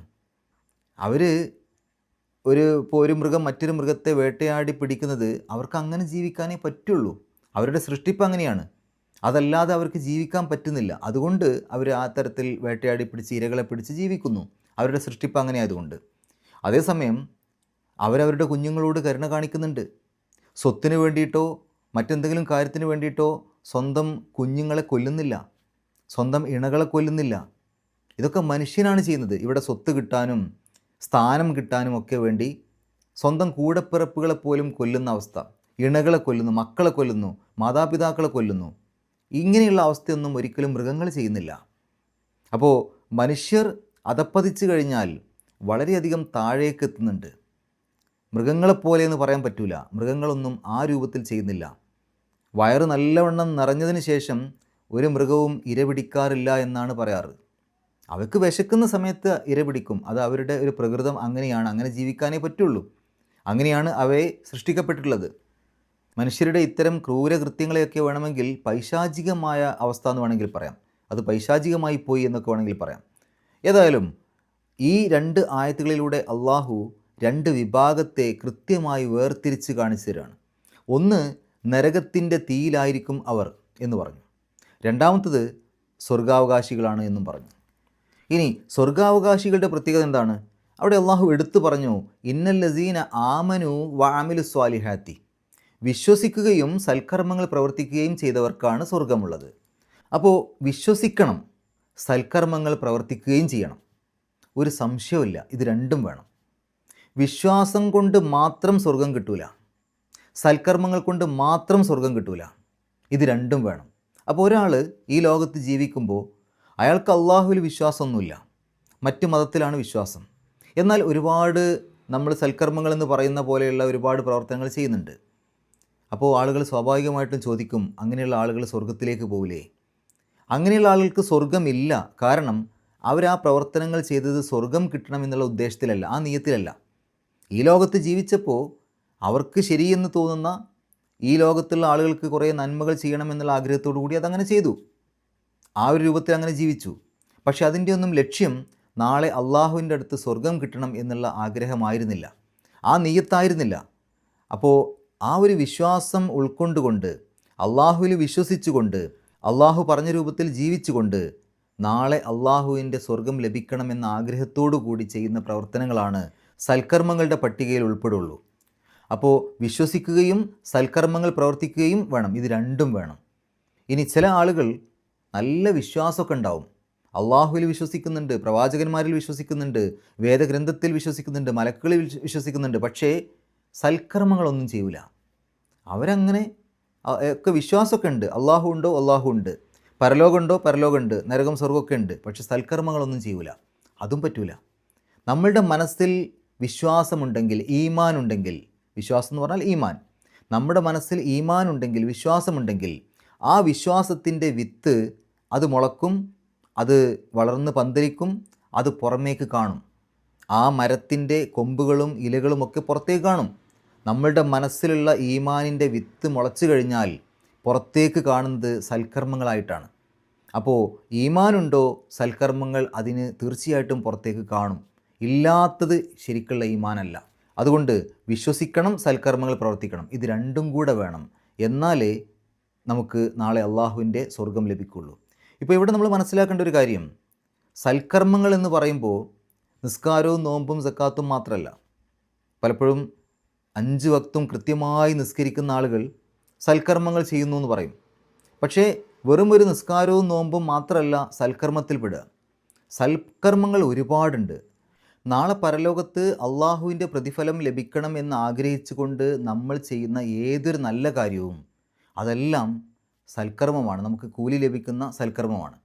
ഇപ്പോൾ ഒരു മൃഗം മറ്റൊരു മൃഗത്തെ വേട്ടയാടി പിടിക്കുന്നത് അവർക്ക് അങ്ങനെ ജീവിക്കാനേ പറ്റുള്ളൂ. അവരുടെ സൃഷ്ടിപ്പ് അങ്ങനെയാണ്. അതല്ലാതെ അവർക്ക് ജീവിക്കാൻ പറ്റുന്നില്ല. അതുകൊണ്ട് അവർ ആ തരത്തിൽ വേട്ടയാടി പിടിച്ച് ഇരകളെ പിടിച്ച് ജീവിക്കുന്നു. അവരുടെ സൃഷ്ടിപ്പ് അങ്ങനെ ആയതുകൊണ്ട്. അതേസമയം അവരവരുടെ കുഞ്ഞുങ്ങളോട് കരുണ കാണിക്കുന്നുണ്ട്. സ്വത്തിന് വേണ്ടിയിട്ടോ മറ്റെന്തെങ്കിലും കാര്യത്തിന് വേണ്ടിയിട്ടോ സ്വന്തം കുഞ്ഞുങ്ങളെ കൊല്ലുന്നില്ല, സ്വന്തം ഇണകളെ കൊല്ലുന്നില്ല. ഇതൊക്കെ മനുഷ്യനാണ് ചെയ്യുന്നത്. ഇവിടെ സ്വത്ത് കിട്ടാനും സ്ഥാനം കിട്ടാനും ഒക്കെ വേണ്ടി സ്വന്തം കൂടപ്പിറപ്പുകളെ പോലും കൊല്ലുന്ന അവസ്ഥ, ഇണകളെ കൊല്ലുന്നു, മക്കളെ കൊല്ലുന്നു, മാതാപിതാക്കളെ കൊല്ലുന്നു. ഇങ്ങനെയുള്ള അവസ്ഥയൊന്നും ഒരിക്കലും മൃഗങ്ങൾ ചെയ്യുന്നില്ല. അപ്പോൾ മനുഷ്യർ അധപ്പതിച്ചു കഴിഞ്ഞാൽ വളരെയധികം താഴേക്ക് എത്തുന്നുണ്ട്. മൃഗങ്ങളെപ്പോലെ എന്ന് പറയാൻ പറ്റില്ല. മൃഗങ്ങളൊന്നും ആ രൂപത്തിൽ ചെയ്യുന്നില്ല. വയറ് നല്ലവണ്ണം നിറഞ്ഞതിന് ശേഷം ഒരു മൃഗവും ഇര പിടിക്കാറില്ല എന്നാണ് പറയാറ്. അവർക്ക് വിശക്കുന്ന സമയത്ത് ഇര പിടിക്കും. അത് അവരുടെ ഒരു പ്രകൃതം അങ്ങനെയാണ്. അങ്ങനെ ജീവിക്കാനേ പറ്റുള്ളൂ. അങ്ങനെയാണ് അവയെ സൃഷ്ടിക്കപ്പെട്ടിട്ടുള്ളത്. മനുഷ്യരുടെ ഇത്തരം ക്രൂരകൃത്യങ്ങളെയൊക്കെ വേണമെങ്കിൽ പൈശാചികമായ അവസ്ഥ എന്ന് വേണമെങ്കിൽ പറയാം. അത് പൈശാചികമായി പോയി എന്നൊക്കെ വേണമെങ്കിൽ പറയാം. ഏതായാലും ഈ രണ്ട് ആയത്തുകളിലൂടെ അള്ളാഹു രണ്ട് വിഭാഗത്തെ കൃത്യമായി വേർതിരിച്ച് കാണിച്ചു തരികയാണ്. ഒന്ന്, നരകത്തിൻ്റെ തീയിലായിരിക്കും അവർ എന്ന് പറഞ്ഞു. രണ്ടാമത്തത് സ്വർഗാവകാശികളാണ് എന്നും പറഞ്ഞു. ഇനി സ്വർഗാവകാശികളുടെ പ്രത്യേകത എന്താണ്? അവിടെ അള്ളാഹു എടുത്തു പറഞ്ഞു, ഇന്നല്ലസീന ആമനു വഅമിലു സ്വാലിഹാത്തി, വിശ്വസിക്കുകയും സൽക്കർമ്മങ്ങൾ പ്രവർത്തിക്കുകയും ചെയ്തവർക്കാണ് സ്വർഗമുള്ളത്. അപ്പോൾ വിശ്വസിക്കണം, സൽക്കർമ്മങ്ങൾ പ്രവർത്തിക്കുകയും ചെയ്യണം. ഒരു സംശയമില്ല, ഇത് രണ്ടും വേണം. വിശ്വാസം കൊണ്ട് മാത്രം സ്വർഗം കിട്ടൂല, സൽക്കർമ്മങ്ങൾ കൊണ്ട് മാത്രം സ്വർഗം കിട്ടൂല. ഇത് രണ്ടും വേണം. അപ്പോൾ ഒരാൾ ഈ ലോകത്ത് ജീവിക്കുമ്പോൾ അയാൾക്ക് അള്ളാഹുവിൽ വിശ്വാസമൊന്നുമില്ല, മറ്റു മതത്തിലാണ് വിശ്വാസം. എന്നാൽ ഒരുപാട് നമ്മൾ സൽക്കർമ്മങ്ങളെന്ന് പറയുന്ന പോലെയുള്ള ഒരുപാട് പ്രവർത്തനങ്ങൾ ചെയ്യുന്നുണ്ട്. അപ്പോൾ ആളുകൾ സ്വാഭാവികമായിട്ടും ചോദിക്കും, അങ്ങനെയുള്ള ആളുകൾ സ്വർഗത്തിലേക്ക് പോകില്ലേ? അങ്ങനെയുള്ള ആളുകൾക്ക് സ്വർഗമില്ല. കാരണം അവർ ആ പ്രവർത്തനങ്ങൾ ചെയ്തത് സ്വർഗം കിട്ടണമെന്നുള്ള ഉദ്ദേശത്തിലല്ല, ആ നിയത്തിലല്ല. ഈ ലോകത്ത് ജീവിച്ചപ്പോൾ അവർക്ക് ശരിയെന്ന് തോന്നുന്ന ഈ ലോകത്തുള്ള ആളുകൾക്ക് കുറേ നന്മകൾ ചെയ്യണമെന്നുള്ള ആഗ്രഹത്തോടു കൂടി അതങ്ങനെ ചെയ്തു, ആ ഒരു രൂപത്തിൽ അങ്ങനെ ജീവിച്ചു. പക്ഷെ അതിൻ്റെ ഒന്നും ലക്ഷ്യം നാളെ അള്ളാഹുവിൻ്റെ അടുത്ത് സ്വർഗം കിട്ടണം എന്നുള്ള ആഗ്രഹമായിരുന്നില്ല, ആ നിയ്യത്തായിരുന്നില്ല. അപ്പോൾ ആ ഒരു വിശ്വാസം ഉൾക്കൊണ്ടുകൊണ്ട്, അള്ളാഹുവിൽ വിശ്വസിച്ചുകൊണ്ട്, അള്ളാഹു പറഞ്ഞ രൂപത്തിൽ ജീവിച്ചുകൊണ്ട് നാളെ അള്ളാഹുവിൻ്റെ സ്വർഗം ലഭിക്കണമെന്ന ആഗ്രഹത്തോടു കൂടി ചെയ്യുന്ന പ്രവർത്തനങ്ങളാണ് സൽക്കർമ്മങ്ങളുടെ പട്ടികയിൽ ഉൾപ്പെടുള്ളൂ. അപ്പോൾ വിശ്വസിക്കുകയും സൽക്കർമ്മങ്ങൾ പ്രവർത്തിക്കുകയും വേണം, ഇത് രണ്ടും വേണം. ഇനി ചില ആളുകൾ നല്ല വിശ്വാസമൊക്കെ ഉണ്ടാവും, അള്ളാഹുവിൽ വിശ്വസിക്കുന്നുണ്ട്, പ്രവാചകന്മാരിൽ വിശ്വസിക്കുന്നുണ്ട്, വേദഗ്രന്ഥത്തിൽ വിശ്വസിക്കുന്നുണ്ട്, മലക്കുകളിൽ വിശ്വസിക്കുന്നുണ്ട്, പക്ഷേ സൽക്കർമ്മങ്ങളൊന്നും ചെയ്യൂല. അവരങ്ങനെ ഒക്കെ വിശ്വാസമൊക്കെ ഉണ്ട്, അള്ളാഹു ഉണ്ടോ, അള്ളാഹു ഉണ്ട്, പരലോകമുണ്ടോ, പരലോകമുണ്ട്, നരകം സ്വർഗ്ഗമൊക്കെ ഉണ്ട്, പക്ഷെ സൽക്കർമ്മങ്ങളൊന്നും ചെയ്യൂല. അതും പറ്റൂല. നമ്മളുടെ മനസ്സിൽ വിശ്വാസമുണ്ടെങ്കിൽ, ഈമാൻ ഉണ്ടെങ്കിൽ, വിശ്വാസം എന്ന് പറഞ്ഞാൽ ഈമാൻ, നമ്മുടെ മനസ്സിൽ ഈമാൻ ഉണ്ടെങ്കിൽ, വിശ്വാസമുണ്ടെങ്കിൽ, ആ വിശ്വാസത്തിൻ്റെ വിത്ത് അത് മുളക്കും, അത് വളർന്ന് പന്തലിക്കും, അത് പുറമേക്ക് കാണും. ആ മരത്തിൻ്റെ കൊമ്പുകളും ഇലകളും ഒക്കെ പുറത്തേക്ക് കാണും. നമ്മളുടെ മനസ്സിലുള്ള ഈമാനിൻ്റെ വിത്ത് മുളച്ചു കഴിഞ്ഞാൽ പുറത്തേക്ക് കാണുന്നത് സൽക്കർമ്മങ്ങളായിട്ടാണ്. അപ്പോൾ ഈമാനുണ്ടോ, സൽക്കർമ്മങ്ങൾ അതിന് തീർച്ചയായിട്ടും പുറത്തേക്ക് കാണും. ഇല്ലാത്തത് ശരിക്കുള്ള ഈമാനല്ല. അതുകൊണ്ട് വിശ്വസിക്കണം, സൽക്കർമ്മങ്ങൾ പ്രവർത്തിക്കണം, ഇത് രണ്ടും കൂടെ വേണം. എന്നാലേ നമുക്ക് നാളെ അള്ളാഹുവിൻ്റെ സ്വർഗം ലഭിക്കുള്ളൂ. ഇപ്പോൾ ഇവിടെ നമ്മൾ മനസ്സിലാക്കേണ്ട ഒരു കാര്യം, സൽക്കർമ്മങ്ങൾ എന്ന് പറയുമ്പോൾ നിസ്കാരവും നോമ്പും സക്കാത്തും മാത്രമല്ല. പലപ്പോഴും 5 വക്തും കൃത്യമായി നിസ്കരിക്കുന്ന ആളുകൾ സൽക്കർമ്മങ്ങൾ ചെയ്യുന്നു എന്ന് പറയും. പക്ഷേ വെറും ഒരു നിസ്കാരവും നോമ്പും മാത്രമല്ല സൽക്കർമ്മത്തിൽപ്പെടുക. സൽക്കർമ്മങ്ങൾ ഒരുപാടുണ്ട്. നാളെ പരലോകത്ത് അള്ളാഹുവിൻ്റെ പ്രതിഫലം ലഭിക്കണം എന്ന് ആഗ്രഹിച്ചുകൊണ്ട് നമ്മൾ ചെയ്യുന്ന ഏതൊരു നല്ല കാര്യവും അതെല്ലാം സൽക്കർമ്മമാണ്, നമുക്ക് കൂലി ലഭിക്കുന്ന സൽക്കർമ്മമാണ്.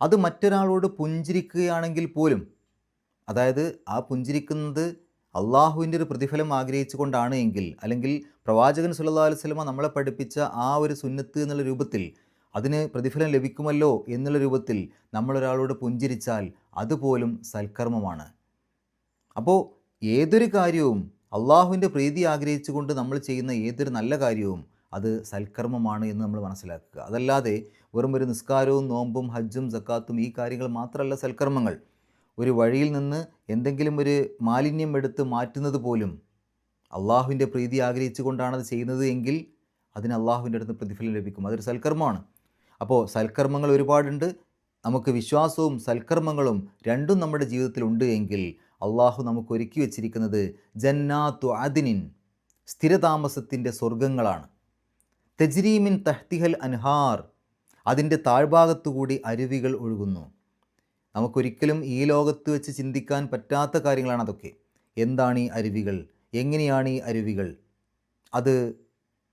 അത് മറ്റൊരാളോട് പുഞ്ചിരിക്കുകയാണെങ്കിൽ പോലും, അതായത് ആ പുഞ്ചിരിക്കുന്നത് അള്ളാഹുവിൻ്റെ ഒരു പ്രതിഫലം ആഗ്രഹിച്ചു കൊണ്ടാണ് എങ്കിൽ, അല്ലെങ്കിൽ പ്രവാചകൻ സല്ലല്ലാഹു അലൈഹി വസല്ലമ നമ്മളെ പഠിപ്പിച്ച ആ ഒരു സുന്നത്ത് എന്നുള്ള രൂപത്തിൽ അതിന് പ്രതിഫലം ലഭിക്കുമല്ലോ എന്നുള്ള രൂപത്തിൽ നമ്മളൊരാളോട് പുഞ്ചിരിച്ചാൽ അതുപോലും സൽക്കർമ്മമാണ്. അപ്പോൾ ഏതൊരു കാര്യവും അള്ളാഹുവിൻ്റെ പ്രീതി ആഗ്രഹിച്ചുകൊണ്ട് നമ്മൾ ചെയ്യുന്ന ഏതൊരു നല്ല കാര്യവും അത് സൽക്കർമ്മമാണ് എന്ന് നമ്മൾ മനസ്സിലാക്കുക. അതല്ലാതെ വെറും ഒരു നിസ്കാരവും നോമ്പും ഹജ്ജും സക്കാത്തും ഈ കാര്യങ്ങൾ മാത്രമല്ല സൽക്കർമ്മങ്ങൾ. ഒരു വഴിയിൽ നിന്ന് എന്തെങ്കിലും ഒരു മാലിന്യം എടുത്ത് മാറ്റുന്നത് പോലും അള്ളാഹുവിൻ്റെ പ്രീതി ആഗ്രഹിച്ചു കൊണ്ടാണത് ചെയ്യുന്നത് എങ്കിൽ അതിന് അള്ളാഹുവിൻ്റെ അടുത്ത് പ്രതിഫലം ലഭിക്കും, അതൊരു സൽക്കർമ്മമാണ്. അപ്പോൾ സൽക്കർമ്മങ്ങൾ ഒരുപാടുണ്ട്. നമുക്ക് വിശ്വാസവും സൽക്കർമ്മങ്ങളും രണ്ടും നമ്മുടെ ജീവിതത്തിലുണ്ട് എങ്കിൽ അള്ളാഹു നമുക്ക് ഒരുക്കി വച്ചിരിക്കുന്നത് ജന്നാത്തു അദ്നിൻ, സ്ഥിരതാമസത്തിൻ്റെ സ്വർഗങ്ങളാണ്. തജ്രീമിൻ തഹ്തിഹൽ അൻഹാർ, അതിൻ്റെ താഴ്ഭാഗത്തുകൂടി അരുവികൾ ഒഴുകുന്നു. നമുക്കൊരിക്കലും ഈ ലോകത്ത് വെച്ച് ചിന്തിക്കാൻ പറ്റാത്ത കാര്യങ്ങളാണ് അതൊക്കെ. എന്താണ് ഈ അരുവികൾ, എങ്ങനെയാണ് ഈ അരുവികൾ? അത്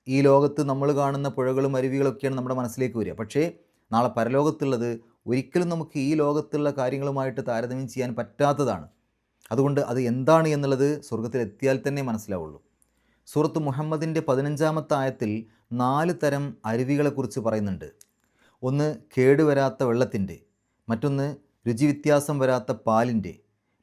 ഈ ലോകത്ത് നമ്മൾ കാണുന്ന പുഴകളും അരുവികളൊക്കെയാണ് നമ്മുടെ മനസ്സിലേക്ക് വരിക. പക്ഷേ നാളെ പരലോകത്തുള്ളത് ഒരിക്കലും നമുക്ക് ഈ ലോകത്തുള്ള കാര്യങ്ങളുമായിട്ട് താരതമ്യം ചെയ്യാൻ പറ്റാത്തതാണ്. അതുകൊണ്ട് അത് എന്താണ് എന്നുള്ളത് സ്വർഗത്തിലെത്തിയാൽ തന്നെ മനസ്സിലാവുള്ളൂ. സൂറത്ത് മുഹമ്മദിൻ്റെ 15-ാമത്തെ ആയത്തിൽ 4 തരം അരുവികളെക്കുറിച്ച് പറയുന്നുണ്ട്. ഒന്ന് കേടുവരാത്ത വെള്ളത്തിൻ്റെ, മറ്റൊന്ന് രുചി വ്യത്യാസം വരാത്ത പാലിൻ്റെ,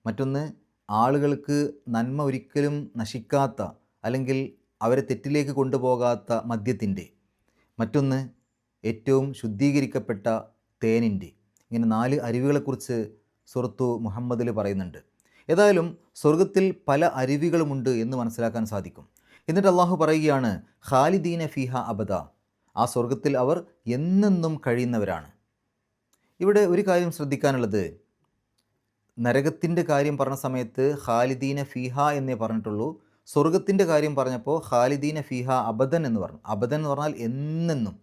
മറ്റൊന്ന് ആളുകൾക്ക് നന്മ ഒരിക്കലും നശിക്കാത്ത അല്ലെങ്കിൽ അവരെ തെറ്റിലേക്ക് കൊണ്ടുപോകാത്ത മദ്യത്തിൻ്റെ, മറ്റൊന്ന് ഏറ്റവും ശുദ്ധീകരിക്കപ്പെട്ട തേനിൻ്റെ. ഇങ്ങനെ 4 അരുവികളെക്കുറിച്ച് സൂറത്തു മുഹമ്മദിൽ പറയുന്നുണ്ട്. ഏതായാലും സ്വർഗത്തിൽ പല അരുവികളുമുണ്ട് എന്ന് മനസ്സിലാക്കാൻ സാധിക്കും. എന്നിട്ട് അള്ളാഹു പറയുകയാണ്, ഖാലിദീന ഫീഹ അബദ, ആ സ്വർഗത്തിൽ അവർ എന്നെന്നും കഴിയുന്നവരാണ്. ഇവിടെ ഒരു കാര്യം ശ്രദ്ധിക്കാനുള്ളത്, നരകത്തിൻ്റെ കാര്യം പറഞ്ഞ സമയത്ത് ഖാലിദീന ഫീഹ എന്നേ പറഞ്ഞിട്ടുള്ളൂ, സ്വർഗത്തിൻ്റെ കാര്യം പറഞ്ഞപ്പോൾ ഖാലിദീന ഫീഹ അബദൻ എന്ന് പറഞ്ഞു. അബദൻ എന്ന് പറഞ്ഞാൽ എന്നെന്നും.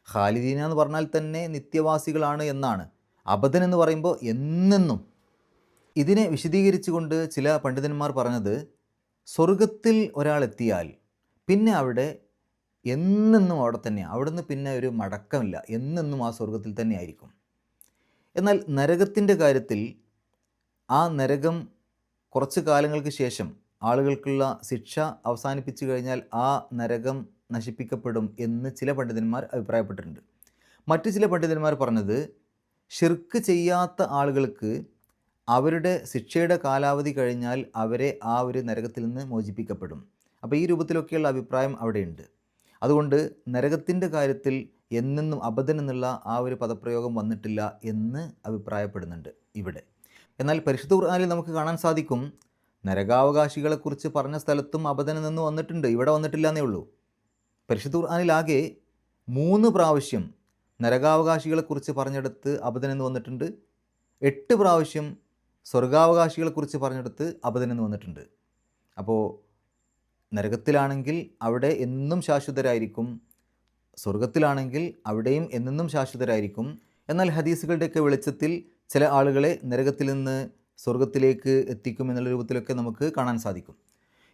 ഖാലിദീന എന്ന് പറഞ്ഞാൽ തന്നെ നിത്യവാസികളാണ് എന്നാണ്. അബദൻ എന്ന് പറയുമ്പോൾ എന്നെന്നും. ഇതിനെ വിശദീകരിച്ചുകൊണ്ട് ചില പണ്ഡിതന്മാർ പറഞ്ഞത്, സ്വർഗത്തിൽ ഒരാളെത്തിയാൽ പിന്നെ അവിടെ എന്നെന്നും അവിടെ തന്നെയാണ്. അവിടുന്ന് പിന്നെ ഒരു മടക്കമില്ല, എന്നെന്നും ആ സ്വർഗത്തിൽ തന്നെ ആയിരിക്കും. എന്നാൽ നരകത്തിൻ്റെ കാര്യത്തിൽ ആ നരകം കുറച്ച് കാലങ്ങൾക്ക് ശേഷം ആളുകൾക്കുള്ള ശിക്ഷ അവസാനിപ്പിച്ചു കഴിഞ്ഞാൽ ആ നരകം നശിപ്പിക്കപ്പെടും എന്ന് ചില പണ്ഡിതന്മാർ അഭിപ്രായപ്പെട്ടിട്ടുണ്ട്. മറ്റു ചില പണ്ഡിതന്മാർ പറഞ്ഞത്, ഷിർക്ക് ചെയ്യാത്ത ആളുകൾക്ക് അവരുടെ ശിക്ഷയുടെ കാലാവധി കഴിഞ്ഞാൽ അവരെ ആ ഒരു നരകത്തിൽ നിന്ന് മോചിപ്പിക്കപ്പെടും. അപ്പോൾ ഈ രൂപത്തിലൊക്കെയുള്ള അഭിപ്രായം അവിടെയുണ്ട്. അതുകൊണ്ട് നരകത്തിൻ്റെ കാര്യത്തിൽ എന്നെന്നും അബദൻ എന്നുള്ള ആ ഒരു പദപ്രയോഗം വന്നിട്ടില്ല എന്ന് അഭിപ്രായപ്പെടുന്നുണ്ട് ഇവിടെ. എന്നാൽ പരിശുദ്ധ ഖുർആനിൽ നമുക്ക് കാണാൻ സാധിക്കും, നരകാവകാശികളെക്കുറിച്ച് പറഞ്ഞ സ്ഥലത്തും അബദൻ എന്ന് വന്നിട്ടുണ്ട്, ഇവിടെ വന്നിട്ടില്ല എന്നേ ഉള്ളൂ. പരിശുദ്ധ ഖുർആനിലാകെ 3 പ്രാവശ്യം നരകാവകാശികളെക്കുറിച്ച് പറഞ്ഞെടുത്ത് അബദൻ എന്ന് വന്നിട്ടുണ്ട്. 8 പ്രാവശ്യം സ്വർഗാവകാശികളെക്കുറിച്ച് പറഞ്ഞെടുത്ത് അബദൻ എന്ന് വന്നിട്ടുണ്ട്. അപ്പോൾ നരകത്തിലാണെങ്കിൽ അവിടെ എന്നും ശാശ്വതരായിരിക്കും, സ്വർഗത്തിലാണെങ്കിൽ അവിടെയും എന്നെന്നും ശാശ്വതരായിരിക്കും. എന്നാൽ ഹദീസുകളുടെയൊക്കെ വെളിച്ചത്തിൽ ചില ആളുകളെ നരകത്തിൽ നിന്ന് സ്വർഗത്തിലേക്ക് എത്തിക്കും എന്നുള്ള രൂപത്തിലൊക്കെ നമുക്ക് കാണാൻ സാധിക്കും.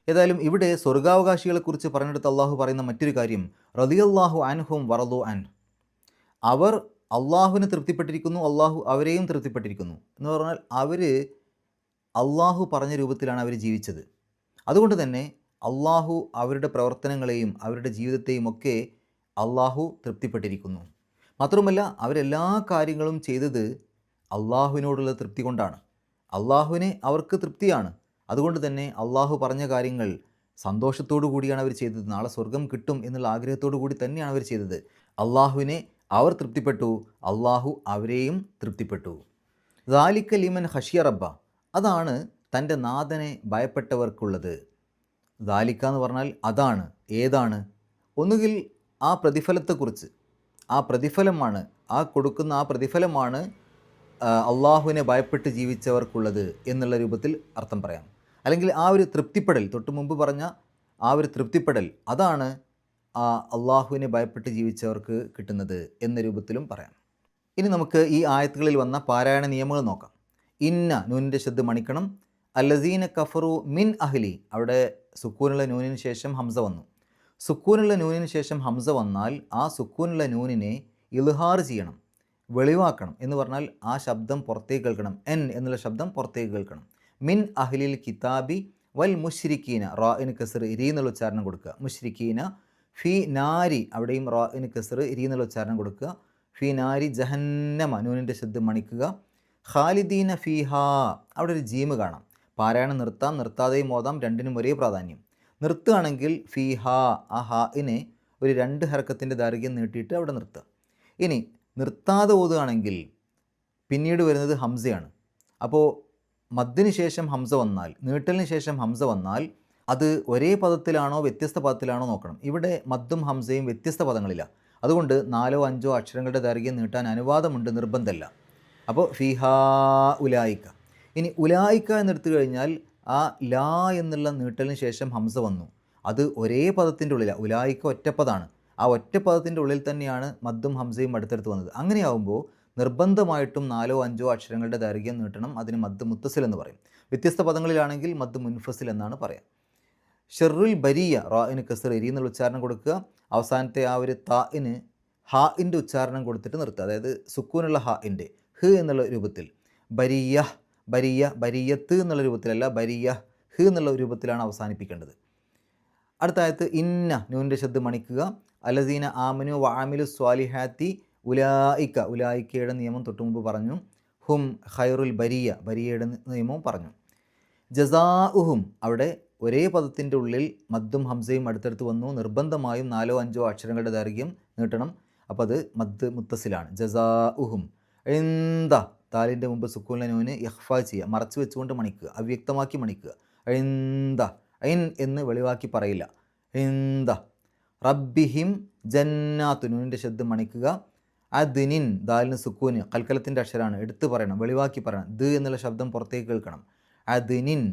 ഏതായാലും ഇവിടെ സ്വർഗാവകാശികളെക്കുറിച്ച് പറഞ്ഞെടുത്ത് അള്ളാഹു പറയുന്ന മറ്റൊരു കാര്യം, റളിയല്ലാഹു അൻഹും വറളു അൻ. അവർ അള്ളാഹുവിന് തൃപ്തിപ്പെട്ടിരിക്കുന്നു, അള്ളാഹു അവരെയും തൃപ്തിപ്പെട്ടിരിക്കുന്നു. എന്ന് പറഞ്ഞാൽ അവർ അള്ളാഹു പറഞ്ഞ രൂപത്തിലാണ് അവർ ജീവിച്ചത്. അതുകൊണ്ട് തന്നെ അള്ളാഹു അവരുടെ പ്രവർത്തനങ്ങളെയും അവരുടെ ജീവിതത്തെയും ഒക്കെ അള്ളാഹു തൃപ്തിപ്പെട്ടിരിക്കുന്നു. മാത്രമല്ല അവരെല്ലാ കാര്യങ്ങളും ചെയ്തത് അള്ളാഹുവിനോടുള്ള തൃപ്തി കൊണ്ടാണ്. അള്ളാഹുവിനെ അവർക്ക് തൃപ്തിയാണ്. അതുകൊണ്ട് തന്നെ അള്ളാഹു പറഞ്ഞ കാര്യങ്ങൾ സന്തോഷത്തോടു കൂടിയാണ് അവർ ചെയ്തത്. നാളെ സ്വർഗം കിട്ടും എന്നുള്ള ആഗ്രഹത്തോടു കൂടി തന്നെയാണ് അവർ ചെയ്തത്. അള്ളാഹുവിനെ അവർ തൃപ്തിപ്പെട്ടു, അള്ളാഹു അവരെയും തൃപ്തിപ്പെട്ടു. ദാലിക ലിമൻ ഖശിയ റബ്ബ, അതാണ് തൻ്റെ നാഥനെ ഭയപ്പെട്ടവർക്കുള്ളത്. ദാലിക എന്ന് പറഞ്ഞാൽ അതാണ്. ഏതാണ്? ഒന്നുകിൽ ആ പ്രതിഫലത്തെക്കുറിച്ച്, ആ പ്രതിഫലമാണ്, ആ കൊടുക്കുന്ന ആ പ്രതിഫലമാണ് അള്ളാഹുവിനെ ഭയപ്പെട്ട് ജീവിച്ചവർക്കുള്ളത് എന്നുള്ള രൂപത്തിൽ അർത്ഥം പറയാം. അല്ലെങ്കിൽ ആ ഒരു തൃപ്തിപ്പെടൽ, തൊട്ട് മുമ്പ് പറഞ്ഞ ആ ഒരു തൃപ്തിപ്പെടൽ, അതാണ് അള്ളാഹുവിനെ ഭയപ്പെട്ട് ജീവിച്ചവർക്ക് കിട്ടുന്നത് എന്ന രൂപത്തിലും പറയാം. ഇനി നമുക്ക് ഈ ആയത്തുകളിൽ വന്ന പാരായണ നിയമങ്ങൾ നോക്കാം. ഇന്ന, നൂനിൻ്റെ ശബ്ദ മണിക്കണം. അല്ലസീന കഫറു മിൻ അഹ്ലി, അവിടെ സുക്കൂനുള്ള നൂനിന് ശേഷം ഹംസ വന്നു. സുക്കൂനുള്ള നൂനിന് ശേഷം ഹംസ വന്നാൽ ആ സുക്കൂനുള്ള നൂനിനെ ഇൽഹാർ ചെയ്യണം, വെളിവാക്കണം. എന്ന് പറഞ്ഞാൽ ആ ശബ്ദം പുറത്തേക്ക് കേൾക്കണം. എൻ എന്നുള്ള ശബ്ദം പുറത്തേക്ക് കേൾക്കണം. മിൻ അഹ്ലിൽ കിതാബി വൽ മുശ്രിക്കീന, റാഇന് കസ്ർ ഇരി എന്നുള്ള ഉച്ചാരണം കൊടുക്കുക. മുശ്രിക്കീന ഫി നാരി, അവിടെയും റാഇന് കസ്ർ ഇരി എന്നുള്ള ഉച്ചാരണം കൊടുക്കുക. ഫി നാരി ജഹന്നമ, നൂനിൻ്റെ ശബ്ദം മണിക്കുക. ഖാലിദീന ഫീഹ, അവിടെ ഒരു ജീമ് കാണാം. പാരായണം നിർത്താം, നിർത്താതെയും ഓതാം, രണ്ടിനും ഒരേ പ്രാധാന്യം. നിർത്തുകയാണെങ്കിൽ ഫീഹ, ആ ഹാഇനെ ഒരു 2 ഹർക്കത്തിൻ്റെ ദൈർഘ്യം നീട്ടിയിട്ട് അവിടെ നിർത്തുക. ഇനി നിർത്താതെ ഓതുകയാണെങ്കിൽ പിന്നീട് വരുന്നത് ഹംസയാണ്. അപ്പോൾ മദ്ദിന് ശേഷം ഹംസ വന്നാൽ, നീട്ടലിന് ശേഷം ഹംസ വന്നാൽ അത് ഒരേ പദത്തിലാണോ വ്യത്യസ്ത പദത്തിലാണോ നോക്കണം. ഇവിടെ മദ്ദും ഹംസയും വ്യത്യസ്ത പദങ്ങളില്ല. അതുകൊണ്ട് 4 or 5 അക്ഷരങ്ങളുടെ ദൈർഘ്യം നീട്ടാൻ അനുവാദമുണ്ട്, നിർബന്ധമല്ല. അപ്പോൾ ഫിഹാ ഉലായിക്ക. ഇനി ഉലായിക്ക എന്നെടുത്തു കഴിഞ്ഞാൽ ആ ലാ എന്നുള്ള നീട്ടലിന് ശേഷം ഹംസ വന്നു, അത് ഒരേ പദത്തിൻ്റെ ഉള്ളിലാണ്. ഉലായിക്ക ഒറ്റപ്പദമാണ്. ആ ഒറ്റപ്പദത്തിൻ്റെ ഉള്ളിൽ തന്നെയാണ് മദ്ദും ഹംസയും അടുത്തടുത്ത് വന്നത്. അങ്ങനെയാവുമ്പോൾ നിർബന്ധമായിട്ടും 4 or 5 അക്ഷരങ്ങളുടെ ദൈർഘ്യം നീട്ടണം. അതിന് മദ് മുത്തസിൽ എന്ന് പറയും. വ്യത്യസ്ത പദങ്ങളിലാണെങ്കിൽ മദ് മുൻഫസിൽ എന്നാണ് പറയാം. ഷെറുൽ ബരിയ, റാഇന് കസ്ർ ഇരി എന്നുള്ള ഉച്ചാരണം കൊടുക്കുക. അവസാനത്തെ ആ ഒരു താഇന് ഹാഇൻ്റെ ഉച്ചാരണം കൊടുത്തിട്ട് നിർത്തുക. അതായത് സുക്കൂനുള്ള ഹാഇൻ്റെ ഹ് എന്നുള്ള രൂപത്തിൽ. ബരിയ, ബരിയ, ബരിയത്ത് എന്നുള്ള രൂപത്തിലല്ല, ബരിയ ഹ് എന്നുള്ള രൂപത്തിലാണ് അവസാനിപ്പിക്കേണ്ടത്. അടുത്ത ആയത്ത് ഇന്ന, നൂനിൻ്റെ ശബ്ദം മണിക്കുക. അലസീന ആമനു വഅമിലു സ്വാലിഹാത്തി ഉലായിക്ക, ഉലായിക്കയുടെ നിയമം തൊട്ട് മുമ്പ് പറഞ്ഞു. ഹും ഖൈറുൽ ബരിയ, ബരിയയുടെ നിയമവും പറഞ്ഞു. ജസാഉഹും, അവിടെ ഒരേ പദത്തിൻ്റെ ഉള്ളിൽ മദ്ദും ഹംസയും അടുത്തടുത്ത് വന്നു. നിർബന്ധമായും 4 or 5 അക്ഷരങ്ങളുടെ ദൈർഘ്യം നീട്ടണം. അപ്പോൾ അത് മദ് മുത്തസിലാണ്. ജസാഉഹും. ഇന്ദ, താലിൻ്റെ മുമ്പ് സുക്കൂനിലെ നൂന് ഇഖ്ഫ ചെയ്യുക, മറച്ചു വെച്ചുകൊണ്ട് മണിക്കുക, അവ്യക്തമാക്കി മണിക്കുക. ഇന്ദ, ഐൻ എന്ന് വെളിവാക്കി പറയില്ല. ഇന്ദ റബ്ബിഹിം ജന്നാത്തു, നൂനിൻ്റെ ശബ്ദം മണിക്കുക. അദ്നിൻ, ദാലിന് സുക്കൂന് കൽക്കലത്തിൻ്റെ അക്ഷരമാണ്, എടുത്ത് പറയണം, വെളിവാക്കി പറയണം. ദ് എന്നുള്ള ശബ്ദം പുറത്തേക്ക് കേൾക്കണം. അദ്നിൻ,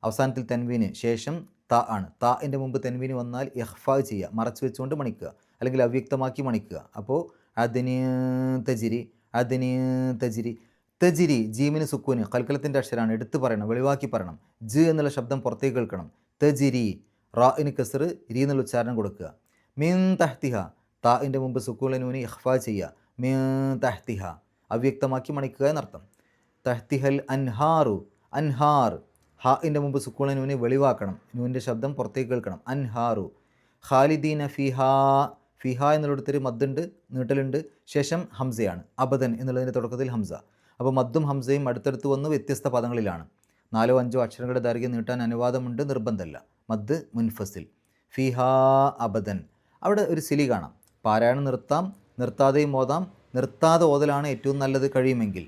അവസാനത്തിൽ തൻവീന് ശേഷം ത ആണ്. താൻ്റെ മുമ്പ് തെൻവീന് വന്നാൽ ഇഖ്ഫാ ചെയ്യുക, മറച്ചു വെച്ചുകൊണ്ട് മണിക്കുക, അല്ലെങ്കിൽ അവ്യക്തമാക്കി മണിക്കുക. അപ്പോൾ അതിന് തജിരി, അതിന് തജിരി. തജിരി ജീമിന് സുക്കൂന് കൽക്കലത്തിൻ്റെ അക്ഷരമാണ്, എടുത്ത് പറയണം, വെളിവാക്കി പറയണം. ജ് എന്നുള്ള ശബ്ദം പുറത്തേക്ക് കേൾക്കണം. തജിരി, റാഇന് കസർ, രീ എന്നുള്ള ഉച്ചാരണം കൊടുക്കുക. മിൻ തഹ്തിഹ, താൻ്റെ മുമ്പ് സുക്കൂനൂന് ഇഖ്ഫാ ചെയ്യുക. മിൻ തഹ്തിഹ അവ്യക്തമാക്കി മണിക്കുക എന്നർത്ഥം. തഹ്തിഹൽ അൻഹാറു, അൻഹാർ, ഹാഇൻ്റെ മുമ്പ് സുക്കൂനൂന് വെളിവാക്കണം, നൂൻ്റെ ശബ്ദം പുറത്തേക്ക് കേൾക്കണം. അൻഹാറു. ഖാലിദീന ഫിഹാ, ഫിഹ എന്നുള്ളിടത്തൊരു മദ്ദുണ്ട്, നീട്ടലുണ്ട്, ശേഷം ഹംസയാണ്. അബദൻ എന്നുള്ളതിൻ്റെ തുടക്കത്തിൽ ഹംസ. അപ്പോൾ മദ്ദും ഹംസയും അടുത്തടുത്ത് വന്ന് വ്യത്യസ്ത പദങ്ങളിലാണ്. 4-5 അക്ഷരങ്ങളുടെ ദൈർഘ്യം നീട്ടാൻ അനുവാദമുണ്ട്, നിർബന്ധമല്ല. മദ് മുൻഫസിൽ. ഫിഹാ അബദൻ. അവിടെ ഒരു സിലി കാണാം. പാരായണം നിർത്താം, നിർത്താതെയും ഓതാം. നിർത്താതെ ഓതലാണ് ഏറ്റവും നല്ലത് കഴിയുമെങ്കിൽ.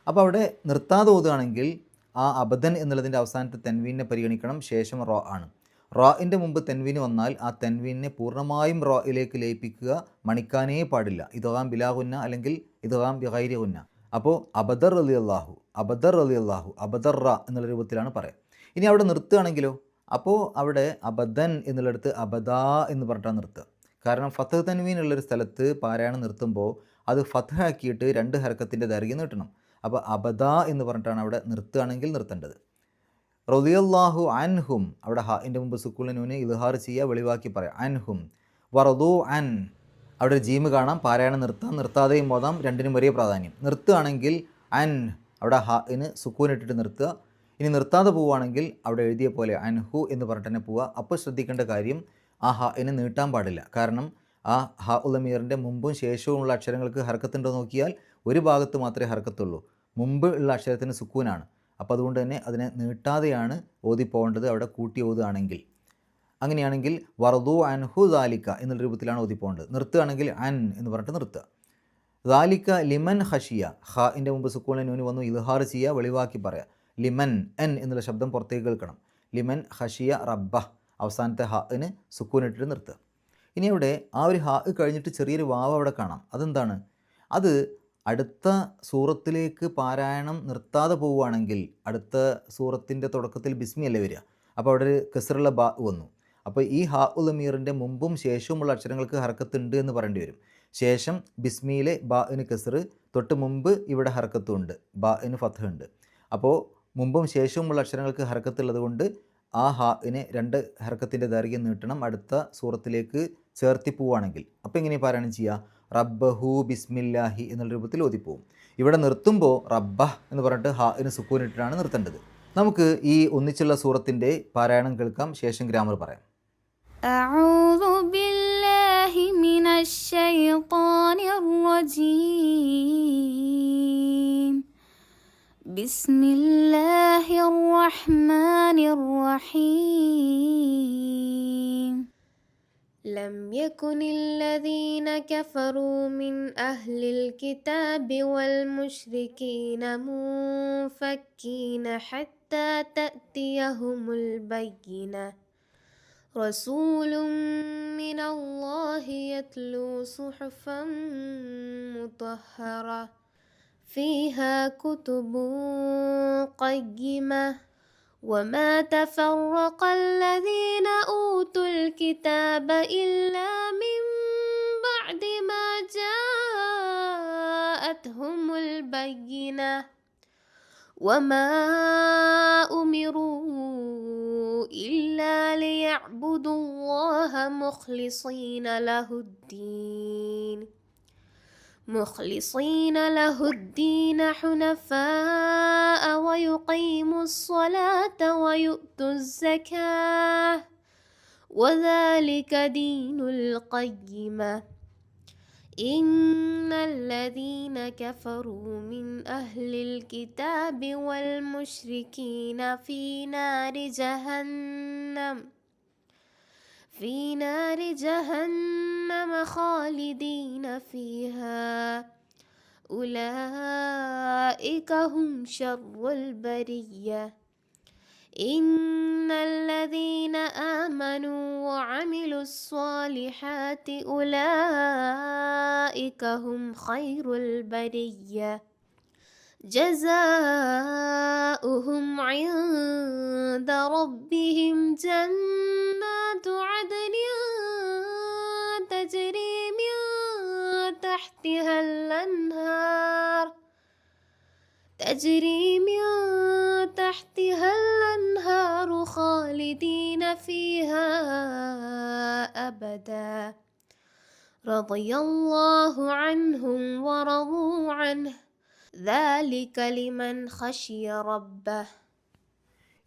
അപ്പോൾ അവിടെ നിർത്താതെ ഓതുകയാണെങ്കിൽ ആ അബദൻ എന്നുള്ളതിൻ്റെ അവസാനത്തെ തെൻവീനെ പരിഗണിക്കണം, ശേഷം റോ ആണ്. റാഇൻ്റെ മുമ്പ് തെൻവീന് വന്നാൽ ആ തെൻവീനെ പൂർണ്ണമായും റായിലേക്ക് ലയിപ്പിക്കുക, മണിക്കാനേ പാടില്ല. ഇദ്ഗാം ബിലാഹുന്ന അല്ലെങ്കിൽ ഇദ്ഗാം ബിഗൈരി ഹുന്ന. അപ്പോൾ അബദർ റളിയല്ലാഹു, അബദർ റളിയല്ലാഹു, അബദർ റ എന്നുള്ള രൂപത്തിലാണ് പറയുക. ഇനി അവിടെ നിർത്തുകയാണെങ്കിലോ, അപ്പോൾ അവിടെ അബദൻ എന്നുള്ളിടത്ത് അബദാ എന്ന് പറഞ്ഞിട്ടാണ് നിർത്തുക. കാരണം ഫത്ഹ് തൻവീൻ ഉള്ളൊരു സ്ഥലത്ത് പാരായണം നിർത്തുമ്പോൾ അത് ഫത്ഹ് ആക്കിയിട്ട് 2 ഹർക്കത്തിൻ്റെ ദൈർഘ്യം നീട്ടണം. അപ്പോൾ അബദാ എന്ന് പറഞ്ഞിട്ടാണ് അവിടെ നിർത്തുകയാണെങ്കിൽ നിർത്തേണ്ടത്. റളിയല്ലാഹു അൻഹും, അവിടെ ഹാഇൻ്റെ മുമ്പ് സുക്കൂനൂന് ഇൽഹാർ ചെയ്യുക, വെളിവാക്കി പറയാം. അൻഹും. വറദു അൻ, അവിടെ ജീമ് കാണാം. പാരായണം നിർത്താം, നിർത്താതെയും ഓതാം, രണ്ടിനും ഒരേ പ്രാധാന്യം. നിർത്തുകയാണെങ്കിൽ അൻ, അവിടെ ഹാഇന് സുക്കൂനിട്ടിട്ട് നിർത്തുക. ഇനി നിർത്താതെ പോവുകയാണെങ്കിൽ അവിടെ എഴുതിയ പോലെ അൻഹു എന്ന് പറഞ്ഞിട്ട് തന്നെ പോവുക. അപ്പോൾ ശ്രദ്ധിക്കേണ്ട കാര്യം, ആ ഹാഇന് നീട്ടാൻ പാടില്ല. കാരണം ആ ഹ ഉലമീറിൻ്റെ മുമ്പും ശേഷവുമുള്ള അക്ഷരങ്ങൾക്ക് ഹർക്കത്തുണ്ടോ നോക്കിയാൽ ഒരു ഭാഗത്ത് മാത്രമേ ഹർക്കത്തുള്ളൂ, മുമ്പ് ഉള്ള അക്ഷരത്തിന് സുക്കൂനാണ്. അപ്പോൾ അതുകൊണ്ട് തന്നെ അതിനെ നീട്ടാതെയാണ് ഓതിപ്പോകേണ്ടത് അവിടെ കൂട്ടി ഓതുകയാണെങ്കിൽ. അങ്ങനെയാണെങ്കിൽ വറദു അൻഹു ദാലിക്ക എന്നുള്ള രൂപത്തിലാണ് ഓതിപ്പോകേണ്ടത്. നിർത്തുകയാണെങ്കിൽ അൻ എന്ന് പറഞ്ഞിട്ട് നിർത്തുക. ദാലിക്ക ലിമൻ ഹഷിയ, ഹാഇൻ്റെ മുമ്പ് സുക്കൂനൂന് വന്നു ഇൽഹാർ ചെയ്യുക, വെളിവാക്കി പറയുക. ലിമൻ, എൻ എന്നുള്ള ശബ്ദം പുറത്തേക്ക് കേൾക്കണം. ലിമൻ ഹഷിയ റബ്ബ, അവസാനത്തെ ഹാഇന് സുക്കൂനിട്ടിട്ട് നിർത്തുക. ഇനി അവിടെ ആ ഒരു ഹാ കഴിഞ്ഞിട്ട് ചെറിയൊരു വാവ് അവിടെ കാണാം. അതെന്താണ്? അത് അടുത്ത സൂറത്തിലേക്ക് പാരായണം നിർത്താതെ പോവുകയാണെങ്കിൽ, അടുത്ത സൂറത്തിൻ്റെ തുടക്കത്തിൽ ബിസ്മി അല്ലേ വരിക, അപ്പോൾ അവിടെ ഒരു കസറുള്ള ബാ വന്നു. അപ്പോൾ ഈ ഹാ ഉലമീറിൻ്റെ മുമ്പും ശേഷവുമുള്ള അക്ഷരങ്ങൾക്ക് ഹർക്കത്തുണ്ട് എന്ന് പറയേണ്ടി വരും. ശേഷം ബിസ്മിയിലെ ബാഇന് കസറ്, തൊട്ട് മുമ്പ് ഇവിടെ ഹർക്കത്തുണ്ട്, ബാഇന് ഫത്ഹ് ഉണ്ട്. അപ്പോൾ മുമ്പും ശേഷവുമുള്ള അക്ഷരങ്ങൾക്ക് ഹർക്കത്തുള്ളത് കൊണ്ട് ആ ഹാഇനെ 2 ഹർക്കത്തിൻ്റെ ദൈർഘ്യം നീട്ടണം അടുത്ത സൂറത്തിലേക്ക് ചേർത്തി പോവുകയാണെങ്കിൽ. അപ്പോൾ എങ്ങനെ പാരായണം ചെയ്യുക? റബ്ബഹു ബിസ്മില്ലാഹി എന്നുള്ള രൂപത്തിൽ ഓതിപ്പോവും. ഇവിടെ നിർത്തുമ്പോൾ റബ്ബ എന്ന് പറഞ്ഞിട്ട് ഹാഇന് സുക്കൂനിട്ടിട്ടാണ് നിർത്തേണ്ടത്. നമുക്ക് ഈ ഒന്നിച്ചുള്ള സൂറത്തിൻ്റെ പാരായണം കേൾക്കാം, ശേഷം ഗ്രാമർ പറയാം. അഊദു ബില്ലാഹി മിനശ് ശൈത്വാനിർ റജീം. ബിസ്മില്ലാഹിർ റഹ്മാനിർ റഹീം. لم يكن الذين كفروا من أهل الكتاب والمشركين منفكين حتى تأتيهم البينة. رسول من الله يتلو صحفا مطهرة فيها كتب قيمة وما تفرق الذين أوتوا الكتاب إلا من بعد ما جاءتهم البينة وما أمروا إلا ليعبدوا الله مخلصين له الدين حنفاء ويقيموا الصلاة ويؤتوا الزكاة وذلك دين القيمة. إن الذين كفروا من أهل الكتاب والمشركين في نار جهنم خالدين فيها أولئك هم شر البرية. إن الذين آمنوا وعملوا الصالحات أولئك هم خير البرية جزاؤهم عند ربهم جنات عدن تجري من تحتها الأنهار تجري من تحتها الأنهار خالدين فيها أبدا رضي الله عنهم ورضوا عنه ذلك لمن خشي ربه.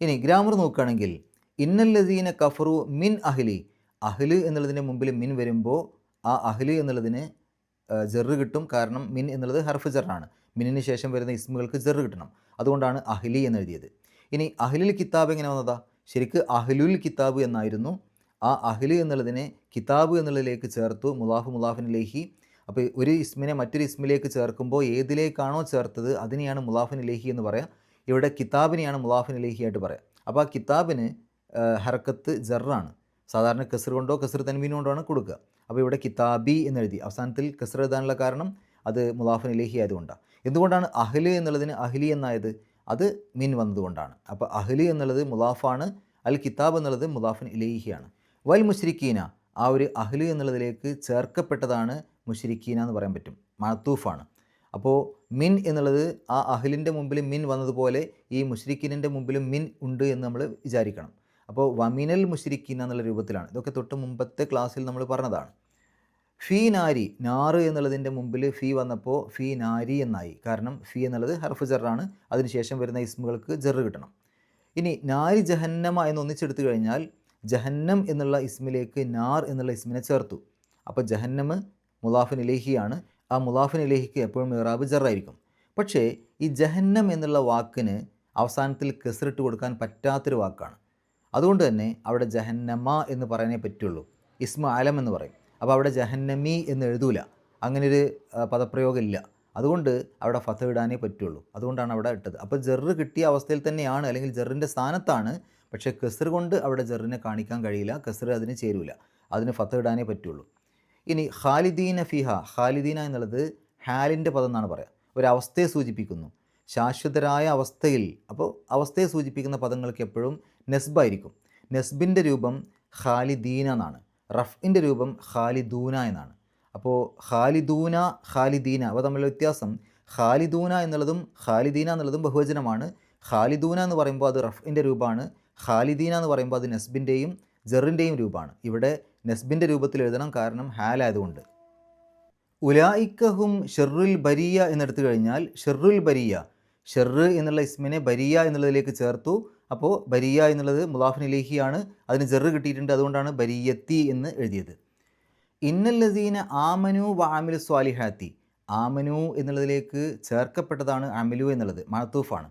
ഇനി ഗ്രാമർ നോക്കുകയാണെങ്കിൽ ഇന്നല്ലദീന കഫറു മിൻ അഹ്ലി, അഹ്ല് എന്നുള്ളതിൻ്റെ മുമ്പിൽ മിൻ വരുമ്പോൾ ആ അഹ്ല് എന്നുള്ളതിന് ജെറ് കിട്ടും. കാരണം മിൻ എന്നുള്ളത് ഹർഫ് ജറാണ്. മിന്നിന് ശേഷം വരുന്ന ഇസ്മുകൾക്ക് ജെറ് കിട്ടണം. അതുകൊണ്ടാണ് അഹ്ലി എന്നെഴുതിയത്. ഇനി അഹ്ലുൽ കിതാബ് എങ്ങനെ വന്നതാ? ശരിക്ക് അഹ്ലുൽ കിതാബ് എന്നായിരുന്നു. ആ അഹ്ല് എന്നുള്ളതിനെ കിതാബ് എന്നുള്ളതിലേക്ക് ചേർത്തു, മുലാഫ് മുലാഫിനിലേഹി. അപ്പോൾ ഒരു ഇസ്മിനെ മറ്റൊരു ഇസ്മിലേക്ക് ചേർക്കുമ്പോൾ ഏതിലേക്കാണോ ചേർത്തത് അതിനെയാണ് മുലാഫിനിലേഹി എന്ന് പറയാം. ഇവിടെ കിതാബിനെയാണ് മുലാഫിനിലേഹി ആയിട്ട് പറയാം. അപ്പോൾ ആ കിതാബിന് ഹർക്കത്ത് ജറാണ്. സാധാരണ കസ്ർ കൊണ്ടോ കസ്ർ തൻവീൻ കൊണ്ടോ കൊടുക്കുക. അപ്പോൾ ഇവിടെ കിതാബി എന്നെഴുതി. അവസാനത്തിൽ കസ്ർ എഴുതാനുള്ള കാരണം അത് മുലാഫിനിലേഹി ആയതുകൊണ്ടാണ്. എന്തുകൊണ്ടാണ് അഹ്ല് എന്നുള്ളതിന് അഹ്ലി എന്നായത്? അത് മിൻ വന്നതുകൊണ്ടാണ്. അപ്പോൾ അഹ്ലി എന്നുള്ളത് മുലാഫാണ്, അൽ കിതാബ് എന്നുള്ളത് മുലാഫിൻ ഇലൈഹിയാണ്. വൽ മുശ്രിക്കീന, ആ ഒരു അഹ്ല് എന്നുള്ളതിലേക്ക് ചേർക്കപ്പെട്ടതാണ് മുശ്രിക്കീന എന്ന് പറയാൻ പറ്റും. മഅത്തൂഫാണ്. അപ്പോൾ മിൻ എന്നുള്ളത് ആ അഹ്ലിൻ്റെ മുമ്പിൽ മിൻ വന്നതുപോലെ ഈ മുശ്രിക്കീനിൻ്റെ മുമ്പിലും മിൻ ഉണ്ട് എന്ന് നമ്മൾ വിചാരിക്കണം. അപ്പോൾ വമിനൽ മുശ്രിക്കീന എന്നുള്ള രൂപത്തിലാണ്. ഇതൊക്കെ തൊട്ട് മുമ്പത്തെ ക്ലാസ്സിൽ നമ്മൾ പറഞ്ഞതാണ്. ഫീ നാരി, നാറ് എന്നുള്ളതിൻ്റെ മുമ്പിൽ ഫീ വന്നപ്പോൾ ഫീ നാരി എന്നായി. കാരണം ഫീ എന്നുള്ളത് ഹർഫ് ജറാണ്. അതിനുശേഷം വരുന്ന ഇസ്മുകൾക്ക് ജറ് കിട്ടണം. ഇനി നാരി ജഹന്നമ എന്ന് ഒന്നിച്ചെടുത്തു കഴിഞ്ഞാൽ ജഹന്നം എന്നുള്ള ഇസ്മിലേക്ക് നാർ എന്നുള്ള ഇസ്മിനെ ചേർത്തു. അപ്പോൾ ജഹന്നമ് മുലാഫിൻ ഇലൈഹിയാണ്. ആ മുലാഫിൻ ഇലൈഹിക്ക് എപ്പോഴും ഇറാബ് ജറായിരിക്കും. പക്ഷേ ഈ ജഹന്നം എന്നുള്ള വാക്കിന് അവസാനത്തിൽ കസ്റിട്ട് കൊടുക്കാൻ പറ്റാത്തൊരു വാക്കാണ്. അതുകൊണ്ട് തന്നെ അവിടെ ജഹന്നമ എന്ന് പറയാനേ പറ്റുള്ളൂ. ഇസ്മ ആലം എന്ന് പറയും. അപ്പോൾ അവിടെ ജഹന്നമി എന്ന് എഴുതൂല. അങ്ങനൊരു പദപ്രയോഗം ഇല്ല. അതുകൊണ്ട് അവിടെ ഫത ഇടാനേ പറ്റുള്ളൂ. അതുകൊണ്ടാണ് അവിടെ ഇട്ടത്. അപ്പോൾ ജറ് കിട്ടിയ അവസ്ഥയിൽ തന്നെയാണ്, അല്ലെങ്കിൽ ജറിൻ്റെ സ്ഥാനത്താണ്. പക്ഷേ കസ്ർ കൊണ്ട് അവിടെ ജറിനെ കാണിക്കാൻ കഴിയില്ല. കസ്ർ അതിന് ചേരൂല. അതിന് ഫത ഇടാനേ പറ്റുള്ളൂ. ഇനി ഖാലിദീന ഫിഹ, ഖാലിദീന എന്നുള്ളത് ഹാലിൻ്റെ പദം എന്നാണ് പറയുക. ഒരവസ്ഥയെ സൂചിപ്പിക്കുന്നു, ശാശ്വതരായ അവസ്ഥയിൽ. അപ്പോൾ അവസ്ഥയെ സൂചിപ്പിക്കുന്ന പദങ്ങൾക്ക് എപ്പോഴും നെസ്ബായിരിക്കും. നെസ്ബിൻ്റെ രൂപം ഖാലിദീന എന്നാണ്. റഫ്ഇൻ്റെ രൂപം ഖാലിദൂന എന്നാണ്. അപ്പോൾ ഖാലിദൂന ഖാലിദീന അവ തമ്മിലുള്ള വ്യത്യാസം, ഖാലിദൂന എന്നുള്ളതും ഖാലിദീന എന്നുള്ളതും ബഹുവചനമാണ്. ഖാലിദൂന എന്ന് പറയുമ്പോൾ അത് റഫ്ഇൻ്റെ രൂപമാണ്. ഖാലിദീന എന്ന് പറയുമ്പോൾ അത് നെസ്ബിൻ്റെയും ജറിൻ്റെയും രൂപമാണ്. ഇവിടെ നെസ്ബിൻ്റെ രൂപത്തിൽ എഴുതണം, കാരണം ഹാലായതുകൊണ്ട്. ഉലായിക്കഹും ഷെറുൽ ബരിയ എന്നെടുത്തു കഴിഞ്ഞാൽ ഷെറുൽ ബരിയ, ഷെറ് എന്നുള്ള ഇസ്മിനെ ബരിയ എന്നുള്ളതിലേക്ക് ചേർത്തു. അപ്പോൾ ബരിയ എന്നുള്ളത് മുലാഫിൻ ഇലൈഹിയാണ്. അതിന് ജറ് കിട്ടിയിട്ടുണ്ട്. അതുകൊണ്ടാണ് ബരിയത്തി എന്ന് എഴുതിയത്. ഇന്നല്ലദീന ആമനു വ അമിലു സ്വാലിഹാത്തി, ആമനു എന്നുള്ളതിലേക്ക് ചേർക്കപ്പെട്ടതാണ് അമിലു എന്നുള്ളത്, മഅത്തൂഫാണ്.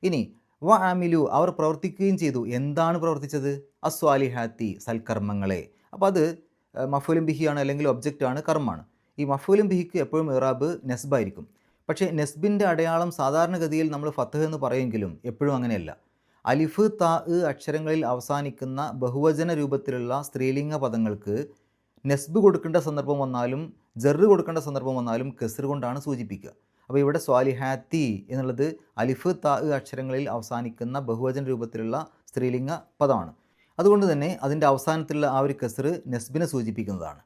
ഇനി വ അമിലു, അവർ പ്രവർത്തിക്കുകയും ചെയ്തു. എന്താണ് പ്രവർത്തിച്ചത്? അസ്വാലിഹാത്തി, സൽക്കർമ്മങ്ങളെ. അപ്പോൾ അത് മഫൂലും ബിഹിയാണ്, അല്ലെങ്കിൽ ഒബ്ജക്റ്റാണ്, കർമ്മമാണ്. ഈ മഫൂലും ബിഹിക്ക് എപ്പോഴും ഇറാബ് നെസ്ബായിരിക്കും. പക്ഷേ നെസ്ബിൻ്റെ അടയാളം സാധാരണഗതിയിൽ നമ്മൾ ഫത്ഹ് എന്ന് പറയുമെങ്കിലും എപ്പോഴും അങ്ങനെയല്ല. അലിഫ് താ അക്ഷരങ്ങളിൽ അവസാനിക്കുന്ന ബഹുവചന രൂപത്തിലുള്ള സ്ത്രീലിംഗ പദങ്ങൾക്ക് നെസ്ബ് കൊടുക്കേണ്ട സന്ദർഭം വന്നാലും ജറ് കൊടുക്കേണ്ട സന്ദർഭം വന്നാലും കസ്ർ കൊണ്ടാണ് സൂചിപ്പിക്കുക. അപ്പോൾ ഇവിടെ സ്വാലിഹാത്തി എന്നുള്ളത് അലിഫ് താ അക്ഷരങ്ങളിൽ അവസാനിക്കുന്ന ബഹുവചന രൂപത്തിലുള്ള സ്ത്രീലിംഗ പദമാണ്. അതുകൊണ്ട് തന്നെ അതിൻ്റെ അവസാനത്തിലുള്ള ആ ഒരു കസ്ർ നെസ്ബിനെ സൂചിപ്പിക്കുന്നതാണ്.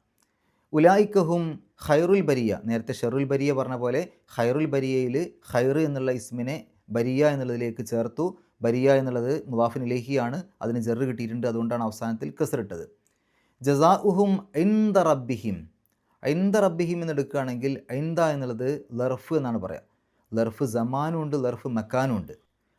ഉലായിക്കഹും ഖൈറുൽ ബരിയ, നേരത്തെ ഷെറുൽ ബരിയ പറഞ്ഞ പോലെ ഖൈറുൽ ബരിയയിൽ ഖൈർ എന്നുള്ള ഇസ്മിനെ ബരിയ എന്നുള്ളതിലേക്ക് ചേർത്തു. ബരിയ എന്നുള്ളത് മുലാഫിൻ ഇലൈഹിയാണ്. അതിന് ജറ് കിട്ടിയിട്ടുണ്ട്. അതുകൊണ്ടാണ് അവസാനത്തിൽ കസ്റിട്ടത്. ജസാഉഹും ഇൻദ റബ്ബിഹിം, ഇൻദ റബ്ബിഹിം എന്നെടുക്കുകയാണെങ്കിൽ ഇൻദ എന്നുള്ളത് ലർഫ് എന്നാണ് പറയുക. ലർഫ് സമാനും ഉണ്ട്, ലർഫ് മക്കാനും ഉണ്ട്.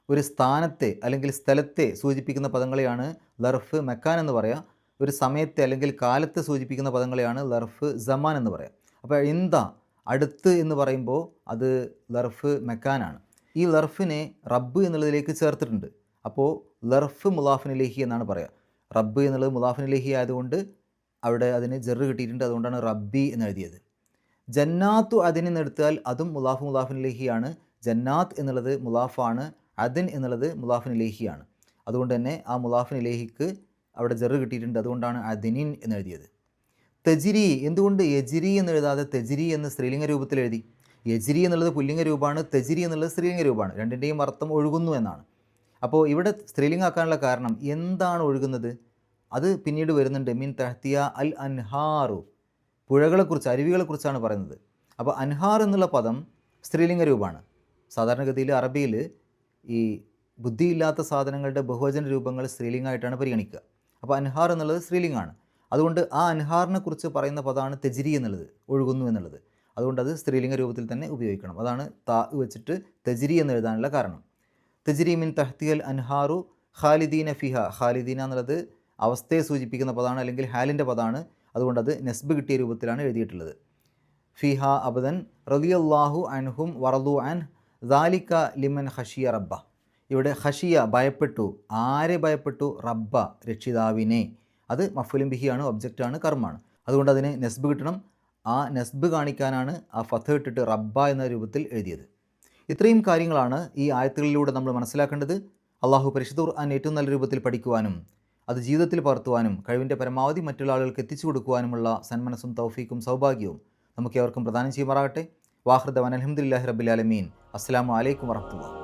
ഒരു സ്ഥാനത്തെ അല്ലെങ്കിൽ സ്ഥലത്തെ സൂചിപ്പിക്കുന്ന പദങ്ങളെയാണ് ലർഫ് മക്കാൻ എന്ന് പറയുക. ഒരു സമയത്തെ അല്ലെങ്കിൽ കാലത്തെ സൂചിപ്പിക്കുന്ന പദങ്ങളെയാണ് ലർഫ് സമാൻ എന്ന് പറയുക. അപ്പോൾ ഇന്ദ, അടുത്ത് എന്ന് പറയുമ്പോൾ അത് ലർഫ് മക്കാനാണ്. ഈ ലർഫിനെ റബ്ബ് എന്നുള്ളതിലേക്ക് ചേർത്തിട്ടുണ്ട്. അപ്പോൾ ലർഫ് മുലാഫിൻ ഇലൈഹി എന്നാണ് പറയുക. റബ്ബ് എന്നുള്ളത് മുലാഫിൻ ഇലൈഹി ആയതുകൊണ്ട് അവിടെ അതിന് ജറ് കിട്ടിയിട്ടുണ്ട്. അതുകൊണ്ടാണ് റബ്ബി എന്നെഴുതിയത്. ജന്നാത്തു അതിനെന്ന് എടുത്താൽ അതും മുലാഫിൻ ഇലൈഹിയാണ്. ജന്നാത്ത് എന്നുള്ളത് മുലാഫാണ്, അദിൻ എന്നുള്ളത് മുലാഫിൻ ഇലൈഹിയാണ്. അതുകൊണ്ട് തന്നെ ആ മുലാഫിൻ ഇലൈഹിക്ക് അവിടെ ജറ് കിട്ടിയിട്ടുണ്ട്. അതുകൊണ്ടാണ് അദിനിൻ എന്നെഴുതിയത്. തെജിരി, എന്തുകൊണ്ട് യജിരി എന്ന് എഴുതാതെ തെജിരി എന്ന് സ്ത്രീലിംഗ രൂപത്തിൽ എഴുതി? യജ്രി എന്നുള്ളത് പുല്ലിംഗ രൂപമാണ്, തെജ്രി എന്നുള്ളത് സ്ത്രീലിംഗ രൂപമാണ്. രണ്ടിൻ്റെയും അർത്ഥം ഒഴുകുന്നു എന്നാണ്. അപ്പോൾ ഇവിടെ സ്ത്രീലിംഗാക്കാനുള്ള കാരണം എന്താണ് ഒഴുകുന്നത്? അത് പിന്നീട് വരുന്നുണ്ട്. മിൻ തഹ്തിയ അൽ അൻഹാറു, പുഴകളെക്കുറിച്ച്, അരുവികളെക്കുറിച്ചാണ് പറയുന്നത്. അപ്പോൾ അൻഹാർ എന്നുള്ള പദം സ്ത്രീലിംഗ രൂപമാണ്. സാധാരണഗതിയിൽ അറബിയിൽ ഈ ബുദ്ധിയില്ലാത്ത സാധനങ്ങളുടെ ബഹുവചന രൂപങ്ങൾ സ്ത്രീലിംഗമായിട്ടാണ് പരിഗണിക്കുക. അപ്പോൾ അൻഹാർ എന്നുള്ളത് സ്ത്രീലിംഗമാണ്. അതുകൊണ്ട് ആ അൻഹാറിനെ കുറിച്ച് പറയുന്ന പദമാണ് തെജ്രി എന്നുള്ളത്, ഒഴുകുന്നു എന്നുള്ളത്. അതുകൊണ്ട് അത് സ്ത്രീലിംഗ രൂപത്തിൽ തന്നെ ഉപയോഗിക്കണം. അതാണ് താ വെച്ചിട്ട് തെജ്രി എന്ന് എഴുതാനുള്ള കാരണം. തെജ്രി മിൻ തഹ്തിയൽ അൻഹാറു ഖാലിദീന ഫിഹ. ഖാലിദീന എന്നുള്ളത് അവസ്ഥയെ സൂചിപ്പിക്കുന്ന പദമാണ്, അല്ലെങ്കിൽ ഹാലിൻ്റെ പദമാണ്. അതുകൊണ്ടത് നെസ്ബ് കിട്ടിയ രൂപത്തിലാണ് എഴുതിയിട്ടുള്ളത്. ഫിഹ അബദൻ റളിയല്ലാഹു അൻഹും വറദു അൻ ദാലിക ലിമൻ ഖശിയ റബ്ബ. ഇവിടെ ഖശിയ ഭയപ്പെട്ടു. ആരെ ഭയപ്പെട്ടു? റബ്ബ, രക്ഷിതാവിനെ. അത് മഫ്ഊലുൻ ബിഹിയാണ്, ഒബ്ജക്റ്റാണ്, കർമ്മാണ്. അതുകൊണ്ട് അതിന് നെസ്ബ് കിട്ടണം. ആ നെസ്ബ് കാണിക്കാനാണ് ആ ഫത്ത് ഇട്ടിട്ട് റബ്ബ എന്ന രൂപത്തിൽ എഴുതിയത്. ഇത്രയും കാര്യങ്ങളാണ് ഈ ആയത്തുകളിലൂടെ നമ്മൾ മനസ്സിലാക്കേണ്ടത്. അള്ളാഹു പരിശുദ്ധ ഖുർആൻ ഏറ്റവും നല്ല രൂപത്തിൽ പഠിക്കുവാനും അത് ജീവിതത്തിൽ പകർത്തുവാനും കഴിവിൻ്റെ പരമാവധി മറ്റുള്ള ആളുകൾക്ക് എത്തിച്ചു കൊടുക്കുവാനുമുള്ള സന്മനസ്സും തൗഫീക്കും സൗഭാഗ്യവും നമുക്ക് ഏവർക്കും പ്രദാനം ചെയ്യുമാറാകട്ടെ. വാഹൃദവൻ അൽഹംദുലില്ലാഹി റബ്ബിൽ ആലമീൻ. അസ്സലാമു അലൈക്കും വറഹ്മത്തുള്ളാഹി.